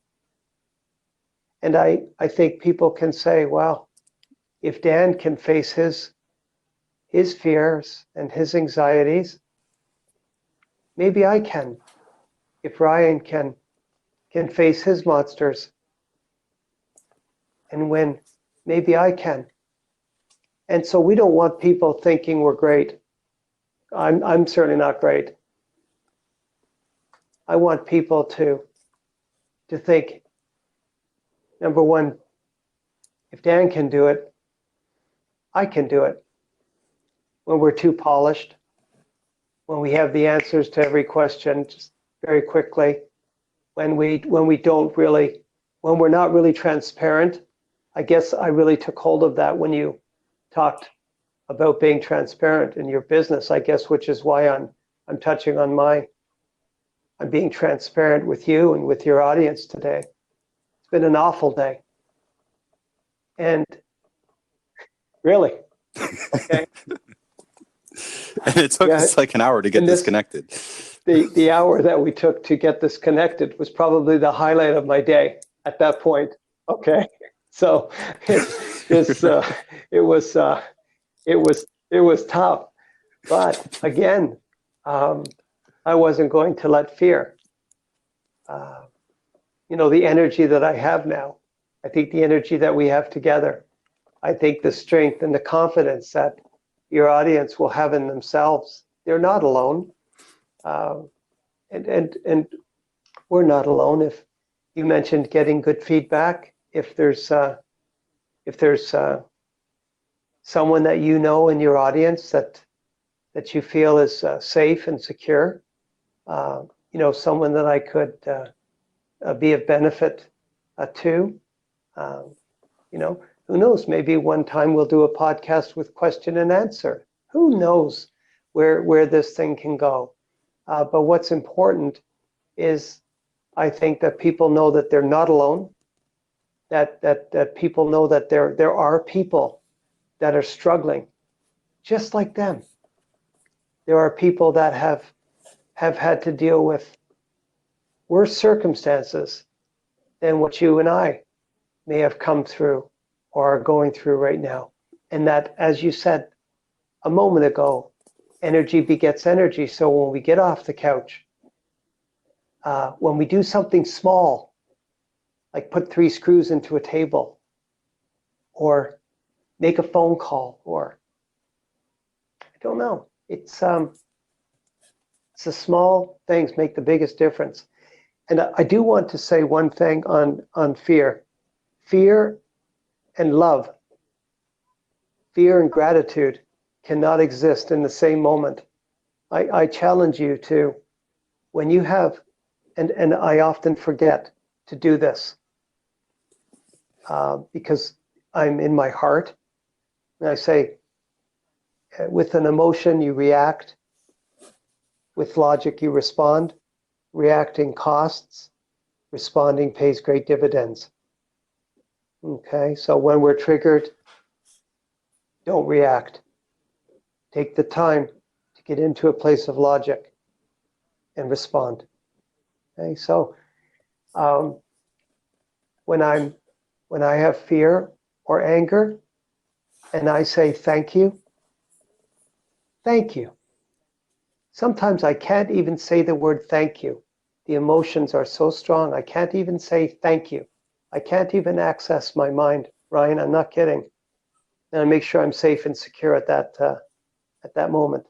And I think people can say, wow, if Dan can face his fears and his anxieties, maybe I can. If Ryan can face his monsters and win, maybe I can. And so we don't want people thinking we're great. I'm certainly not great. I want people to think, number one, if Dan can do it, I can do it. When we're too polished, when we have the answers to every question just very quickly, when we're not really transparent. I guess I really took hold of that when you talked about being transparent in your business, I guess, which is why I'm touching on I'm being transparent with you and with your audience today. It's been an awful day. And really, okay. And it took us like an hour to get disconnected. The hour that we took to get this connected was probably the highlight of my day at that point. Okay. So it was tough, but again, I wasn't going to let fear. The energy that I have now, I think the energy that we have together, I think the strength and the confidence that your audience will have in themselves. They're not alone, and we're not alone. If you mentioned getting good feedback, if there's someone that you know in your audience that you feel is safe and secure, someone that I could be of benefit to, who knows? Maybe one time we'll do a podcast with question and answer. Who knows where this thing can go? But what's important is I think that people know that they're not alone, that people know that there are people that are struggling just like them. There are people that have had to deal with worse circumstances than what you and I may have come through or are going through right now. And that, as you said a moment ago, energy begets energy. So when we get off the couch, when we do something small, like put 3 screws into a table, or make a phone call, or I don't know, it's the small things make the biggest difference. And I do want to say one thing on fear. Fear and love, fear and gratitude cannot exist in the same moment. I challenge you to, when you have, and I often forget to do this because I'm in my heart, and I say, with an emotion you react, with logic you respond. Reacting costs, responding pays great dividends. Okay, so when we're triggered, don't react. Take the time to get into a place of logic and respond. Okay, so when I have fear or anger, and I say thank you. Sometimes I can't even say the word thank you. The emotions are so strong, I can't even say thank you. I can't even access my mind. Ryan, I'm not kidding. And I make sure I'm safe and secure at that moment.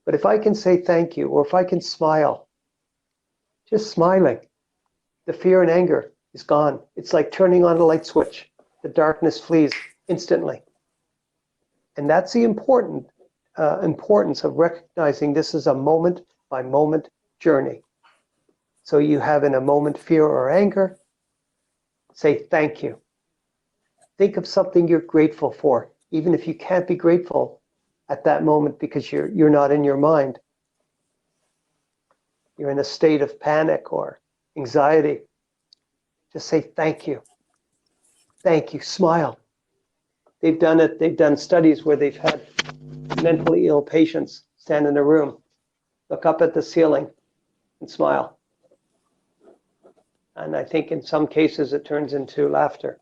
But if I can say thank you, or if I can smile, just smiling, the fear and anger is gone. It's like turning on a light switch. The darkness flees instantly. And that's the importance of recognizing this is a moment-by-moment journey. So you have in a moment fear or anger, say thank you. Think of something you're grateful for, even if you can't be grateful at that moment because you're not in your mind. You're in a state of panic or anxiety. Just say thank you. Thank you. Smile. They've done studies where they've had mentally ill patients stand in a room, look up at the ceiling, and smile. And I think in some cases it turns into laughter,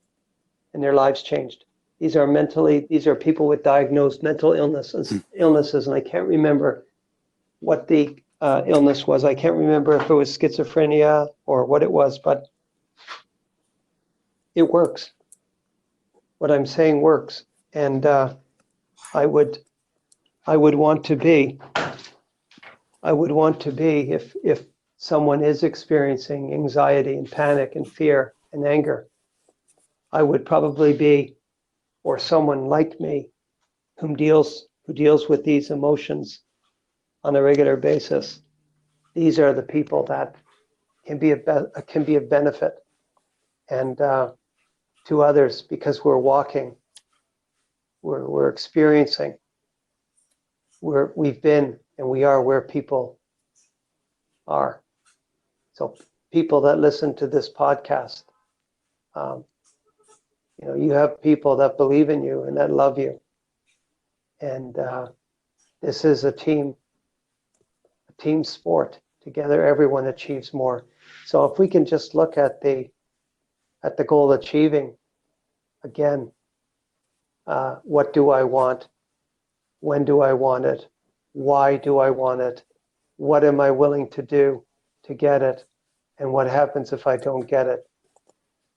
and their lives changed. These are people with diagnosed mental illnesses, and I can't remember what the illness was. I can't remember if it was schizophrenia or what it was, but it works. What I'm saying works, and I would want to be if someone is experiencing anxiety and panic and fear and anger, I would probably be, or someone like me who deals with these emotions on a regular basis. These are the people that can be of benefit and to others, because we're walking, we're experiencing, we've been and we are where people are. So people that listen to this podcast, you have people that believe in you and that love you, and this is a team sport. Together, everyone achieves more. So if we can just look at the goal achieving again, what do I want? When do I want it? Why do I want it? What am I willing to do to get it? And what happens if I don't get it?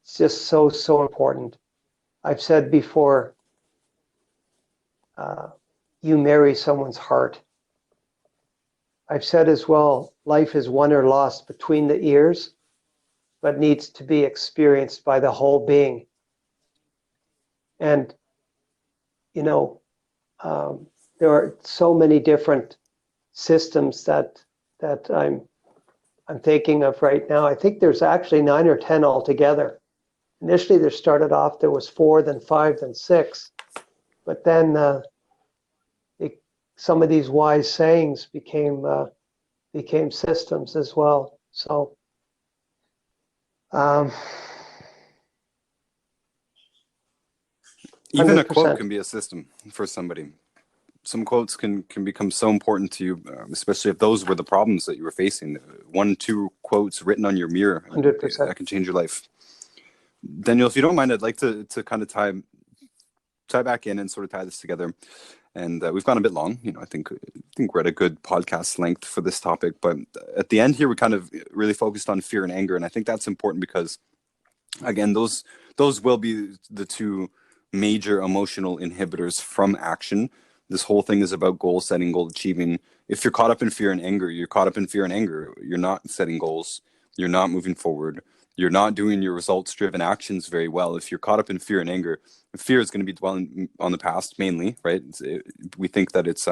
It's just so important. I've said before, you marry someone's heart. I've said as well, life is won or lost between the ears, but needs to be experienced by the whole being. And, there are so many different systems that I'm thinking of right now. I think there's actually 9 or 10 altogether. Initially, there was 4, then 5, then 6. But then some of these wise sayings became systems as well. So, um, Even a quote 100%. can be a system for somebody. Some quotes can become so important to you, especially if those were the problems that you were facing. 1, 2 quotes written on your mirror, 100%. that can change your life. Daniel, if you don't mind, I'd like to kind of tie back in and sort of tie this together. And we've gone a bit long. I think we're at a good podcast length for this topic. But at the end here, we kind of really focused on fear and anger, and I think that's important because, again, those will be the two major emotional inhibitors from action. This whole thing is about goal setting, goal achieving. If you're caught up in fear and anger, you're caught up in fear and anger. You're not setting goals. You're not moving forward. You're not doing your results-driven actions very well. If you're caught up in fear and anger, fear is going to be dwelling on the past mainly, right? We think that it's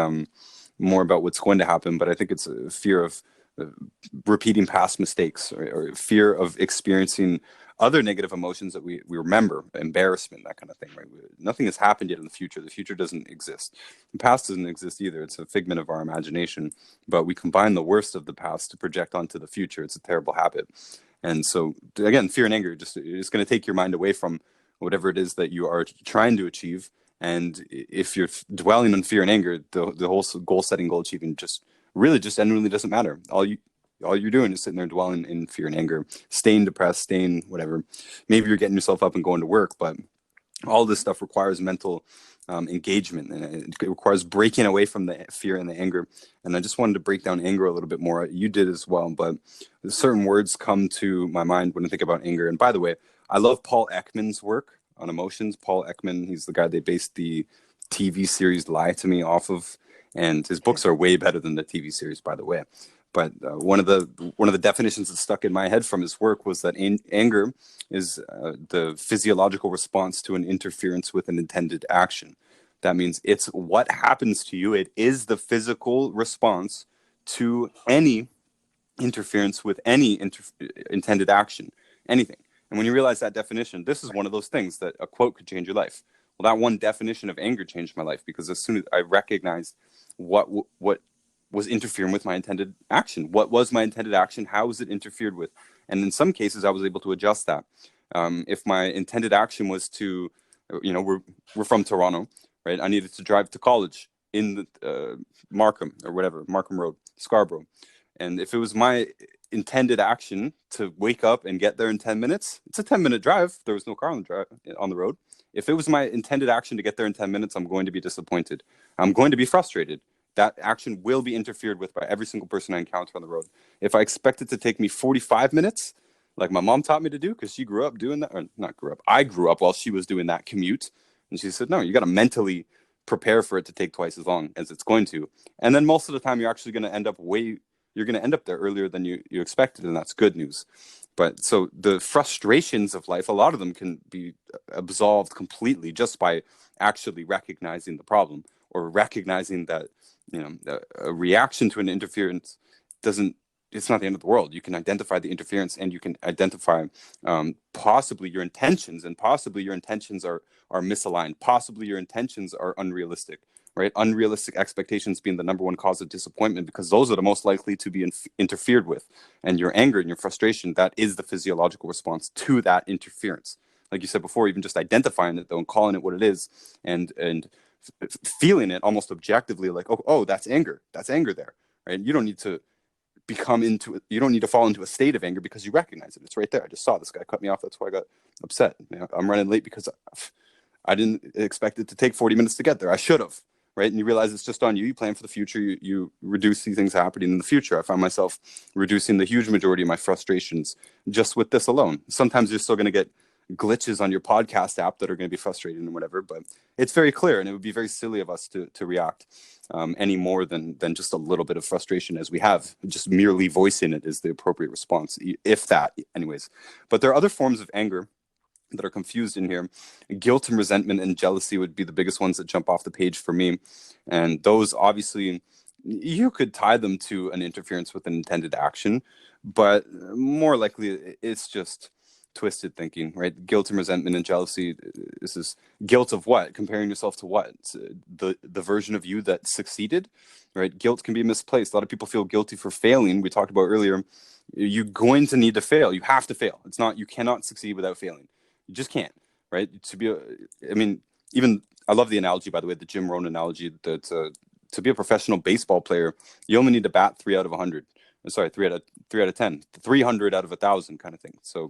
more about what's going to happen, but I think it's a fear of repeating past mistakes, or fear of experiencing other negative emotions that we remember, embarrassment, that kind of thing, right? Nothing has happened yet in the future. The future doesn't exist. The past doesn't exist either. It's a figment of our imagination, but we combine the worst of the past to project onto the future. It's a terrible habit. And so, again, fear and anger it's going to take your mind away from whatever it is that you are trying to achieve. And if you're dwelling on fear and anger, the whole goal setting, goal achieving just genuinely doesn't matter. All you're doing is sitting there dwelling in fear and anger, staying depressed, staying whatever. Maybe you're getting yourself up and going to work, but all this stuff requires mental engagement, and it requires breaking away from the fear and the anger. And I just wanted to break down anger a little bit more. You did as well, but certain words come to my mind when I think about anger. And by the way, I love Paul Ekman's work on emotions. Paul Ekman, he's the guy they based the TV series Lie to Me off of, and his books are way better than the TV series, by the way. But one of the definitions that stuck in my head from his work was that anger is the physiological response to an interference with an intended action. That means it's what happens to you. It is the physical response to any interference with any intended action, anything. And when you realize that definition, this is one of those things that a quote could change your life. Well, that one definition of anger changed my life, because as soon as I recognized what was interfering with my intended action, what was my intended action, how was it interfered with, and in some cases I was able to adjust that. If my intended action was to, we're from Toronto, right? I needed to drive to college in the Markham Road, Scarborough. And if it was my intended action to wake up and get there in 10 minutes, it's a 10-minute drive. There was no car on the road. If it was my intended action to get there in 10 minutes, I'm going to be disappointed. I'm going to be frustrated. That action will be interfered with by every single person I encounter on the road. If I expect it to take me 45 minutes, like my mom taught me to do, because she grew up doing that, or not grew up, I grew up while she was doing that commute. And she said, no, you got to mentally prepare for it to take twice as long as it's going to. And then most of the time, you're actually going to end up there earlier than you expected, and that's good news. But so the frustrations of life, a lot of them can be absolved completely just by actually recognizing the problem, or recognizing that a reaction to an interference it's not the end of the world. You can identify the interference, and you can identify possibly your intentions, and possibly your intentions are misaligned. Possibly your intentions are unrealistic, right? Unrealistic expectations being the number one cause of disappointment, because those are the most likely to be interfered with. And your anger and your frustration, that is the physiological response to that interference. Like you said before, even just identifying it, though, and calling it what it is, and feeling it almost objectively, like, oh, that's anger there, right? You don't need to you don't need to fall into a state of anger, because you recognize it. It's right there. I just saw this guy cut me off. That's why I got upset. I'm running late because I didn't expect it to take 40 minutes to get there. I should have, right? And you realize it's just on you. You plan for the future. You reduce these things happening in the future. I find myself reducing the huge majority of my frustrations just with this alone. Sometimes you're still going to get glitches on your podcast app that are going to be frustrating and whatever, but it's very clear, and it would be very silly of us to react any more than just a little bit of frustration, as we have. Just merely voicing it is the appropriate response, if that, anyways. But there are other forms of anger that are confused in here. Guilt and resentment and jealousy would be the biggest ones that jump off the page for me. And those, obviously, you could tie them to an interference with an intended action, but more likely it's just twisted thinking, right? Guilt and resentment and jealousy. This is guilt of what? Comparing yourself to what? The version of you that succeeded, right? Guilt can be misplaced. A lot of people feel guilty for failing. We talked about earlier. You're going to need to fail. You have to fail. It's not, you cannot succeed without failing. You just can't, right? Even I love the analogy, by the way, the Jim Rohn analogy, that to be a professional baseball player, you only need to bat 3 out of 100. Sorry, 3 out of 10, 300 out of 1,000 kind of thing. So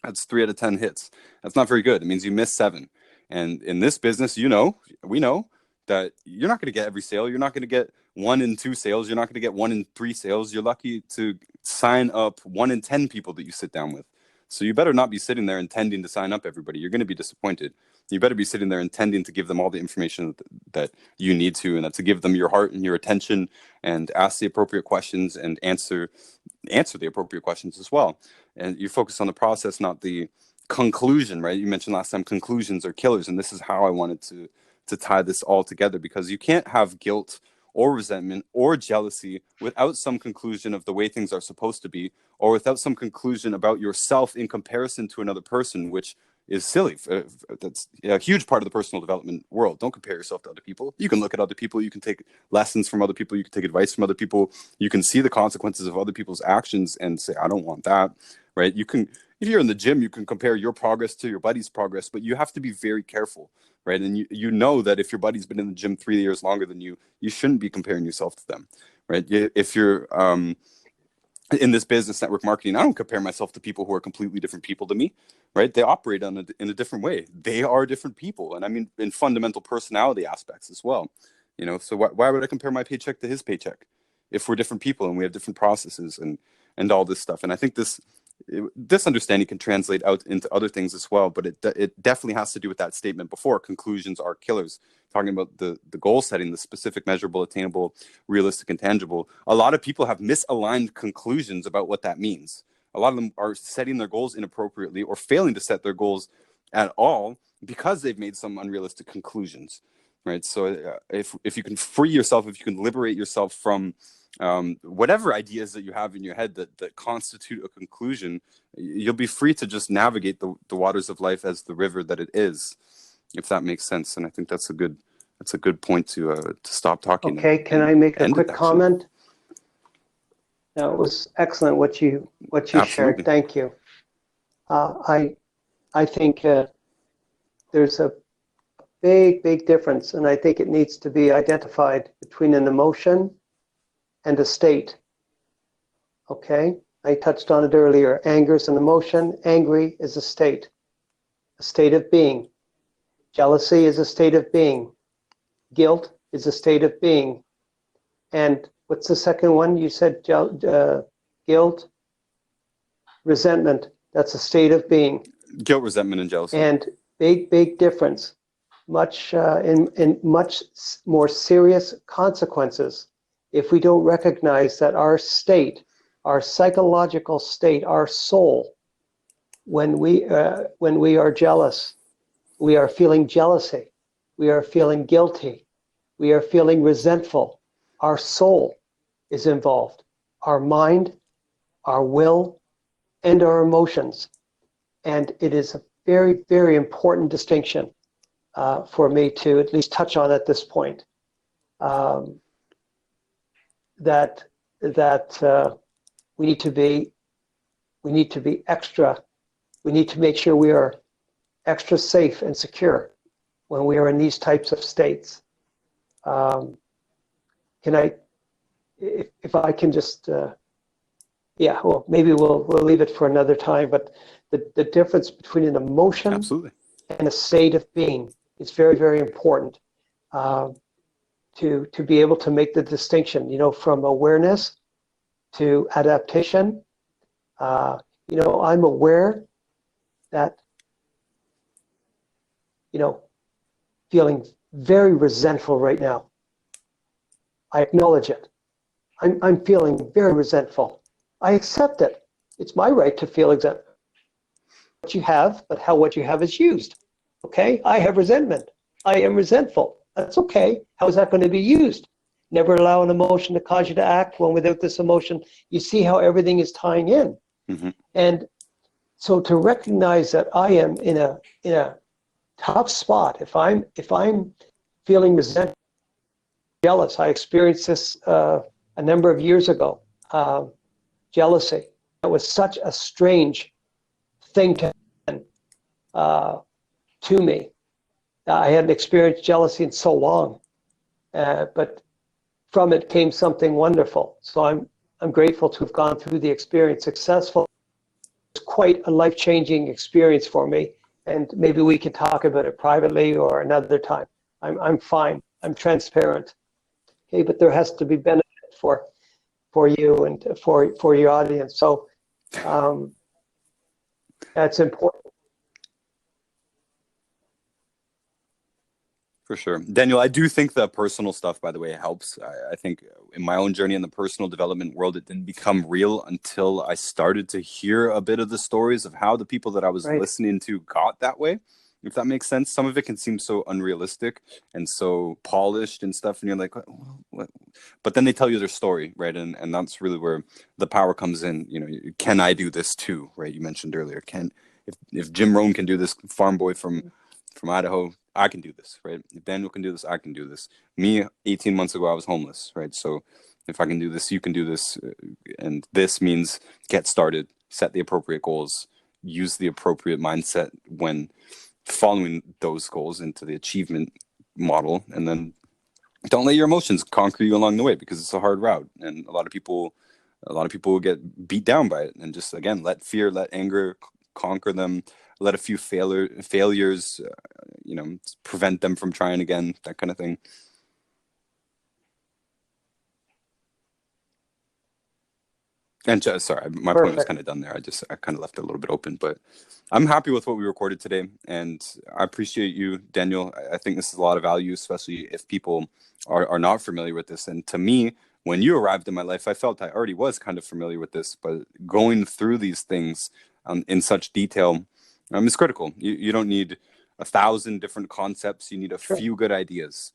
that's 3 out of 10 hits. That's not very good. It means you miss 7. And in this business, we know that you're not going to get every sale. You're not going to get 1 in 2 sales. You're not going to get 1 in 3 sales. You're lucky to sign up 1 in 10 people that you sit down with. So you better not be sitting there intending to sign up everybody. You're going to be disappointed. You better be sitting there intending to give them all the information that you need to, and to give them your heart and your attention, and ask the appropriate questions and answer the appropriate questions as well. And you focus on the process, not the conclusion, right? You mentioned last time conclusions are killers, and this is how I wanted to tie this all together, because you can't have guilt or resentment or jealousy without some conclusion of the way things are supposed to be, or without some conclusion about yourself in comparison to another person, which is silly. That's a huge part of the personal development world. Don't compare yourself to other people. You can look at other people. You can take lessons from other people. You can take advice from other people. You can see the consequences of other people's actions and say, I don't want that, right? You can, if you're in the gym, you can compare your progress to your buddy's progress, but you have to be very careful, right? And you know that if your buddy's been in the gym 3 years longer than you, you shouldn't be comparing yourself to them, right? If you're in this business, network marketing, I don't compare myself to people who are completely different people to me, right? They operate in a different way. They are different people. And I mean, in fundamental personality aspects as well, so why would I compare my paycheck to his paycheck if we're different people and we have different processes and all this stuff? And I think this understanding can translate out into other things as well, but it definitely has to do with that statement before: conclusions are killers. Talking about the goal setting, the specific, measurable, attainable, realistic, and tangible. A lot of people have misaligned conclusions about what that means. A lot of them are setting their goals inappropriately or failing to set their goals at all because they've made some unrealistic conclusions, right? So if you can free yourself, if you can liberate yourself from whatever ideas that you have in your head that constitute a conclusion, you'll be free to just navigate the waters of life as the river that it is, if that makes sense. And I think that's a good point to stop talking. Okay, can I make a quick comment? That was excellent what you shared. Thank you. I think there's a big difference, and I think it needs to be identified between an emotion and a state. Okay, I touched on it earlier. Anger is an emotion. Angry is a state of being. Jealousy is a state of being. Guilt is a state of being. And what's the second one? You said guilt, resentment. That's a state of being. Guilt, resentment, and jealousy. And big difference. In much more serious consequences if we don't recognize that our state, our psychological state, our soul, when we are jealous, we are feeling jealousy, we are feeling guilty, we are feeling resentful. Our soul is involved, our mind, our will, and our emotions. And it is a very important distinction for me to at least touch on at this point. That we need to be extra. We need to make sure we are extra safe and secure when we are in these types of states. Can I, if I can just, yeah, well, maybe we'll leave it for another time. But the difference between an emotion Absolutely. and a state of being is very important. To be able to make the distinction, from awareness to adaptation. I'm aware that, feeling very resentful right now. I acknowledge it. I'm feeling very resentful. I accept it. It's my right to feel what you have, but how what you have is used. Okay? I have resentment. I am resentful. That's okay. How is that going to be used? Never allow an emotion to cause you to act when without this emotion, you see how everything is tying in. Mm-hmm. And So to recognize that I am in a tough spot, if I'm feeling resentful, jealous, I experienced this a number of years ago. Jealousy. It was such a strange thing to happen to me. I hadn't experienced jealousy in so long, but from it came something wonderful. So I'm grateful to have gone through the experience successfully. It's quite a life-changing experience for me, and maybe we can talk about it privately or another time. I'm fine. I'm transparent. Okay, but there has to be benefit for you and for your audience. So that's important. For sure. Daniel, I do think the personal stuff, by the way, helps. I think in my own journey in the personal development world, it didn't become real until I started to hear a bit of the stories of how the people that I was listening to got that way, if that makes sense. Some of it can seem so unrealistic and so polished and stuff, and you're like, what? But then they tell you their story, right? And that's really where the power comes in. You know, can I do this too, right? You mentioned earlier, if Jim Rohn can do this, farm boy from Idaho, I can do this, right? If Daniel can do this, I can do this. Me, 18 months ago, I was homeless, right? So if I can do this, you can do this. And this means get started, set the appropriate goals, use the appropriate mindset when following those goals into the achievement model. And then don't let your emotions conquer you along the way, because it's a hard route. And a lot of people will get beat down by it. And just, again, let fear, let anger conquer them. Let a few failures, prevent them from trying again, that kind of thing. And sorry, my point was kind of done there. I kind of left it a little bit open, but I'm happy with what we recorded today. And I appreciate you, Daniel. I think this is a lot of value, especially if people are not familiar with this. And to me, when you arrived in my life, I felt I already was kind of familiar with this, but going through these things in such detail, it's critical. You don't need 1,000 different concepts. You need a few good ideas,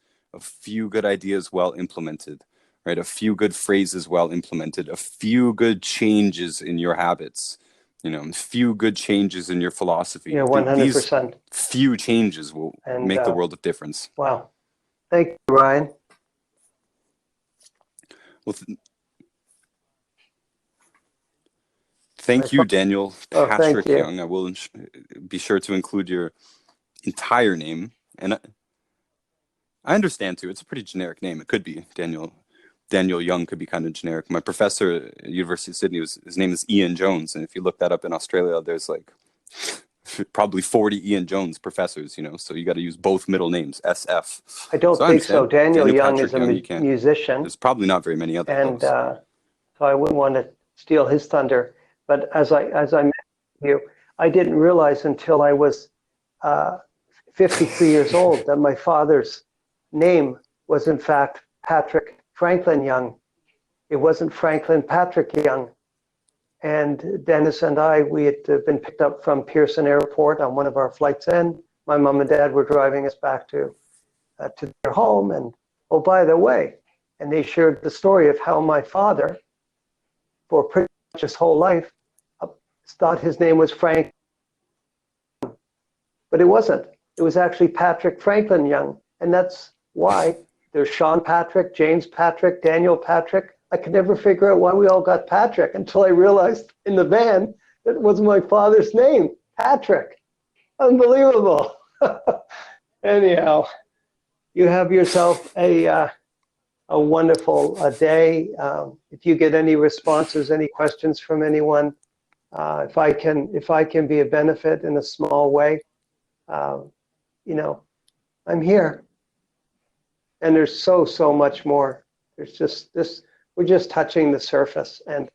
well implemented, right? A few good phrases well implemented, a few good changes in your habits, a few good changes in your philosophy. Yeah, 100%. These few changes will make the world of difference. Wow. Thank you, Ryan. Well, thank you, Daniel Patrick Young. I will be sure to include your entire name. And I understand, too, it's a pretty generic name. It could be Daniel Young, could be kind of generic. My professor at University of Sydney, his name is Ian Jones. And if you look that up in Australia, there's like probably 40 Ian Jones professors, so you got to use both middle names, SF. I don't think so. Daniel Young is a musician. There's probably not very many others. And so I wouldn't want to steal his thunder. But as I met you, I didn't realize until I was 53 years old that my father's name was in fact Patrick Franklin Young. It wasn't Franklin Patrick Young. And Dennis and we had been picked up from Pearson Airport on one of our flights in. My mom and dad were driving us back to their home. And oh, by the way, and they shared the story of how my father, for pretty much his whole life, thought his name was Frank, but it wasn't. It was actually Patrick Franklin Young, and that's why there's Sean Patrick, James Patrick, Daniel Patrick. I could never figure out why we all got Patrick until I realized in the van that it was my father's name, Patrick. Unbelievable. Anyhow, you have yourself a wonderful day. If you get any responses, any questions from anyone, if I can be a benefit in a small way, I'm here. And there's so much more. There's just this. We're just touching the surface. And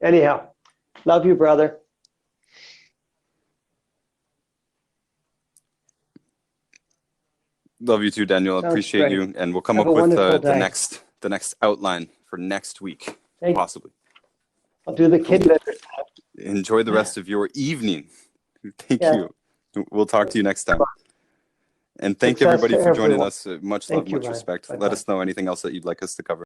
anyhow, love you, brother. Love you too, Daniel. Sounds appreciate great. You, and we'll come Have up with the next outline for next week, possibly. I'll do the kitty litter. Enjoy the rest of your evening. Thank you. We'll talk to you next time. And thank everybody for joining us. Much love, much respect. Let us know anything else that you'd like us to cover.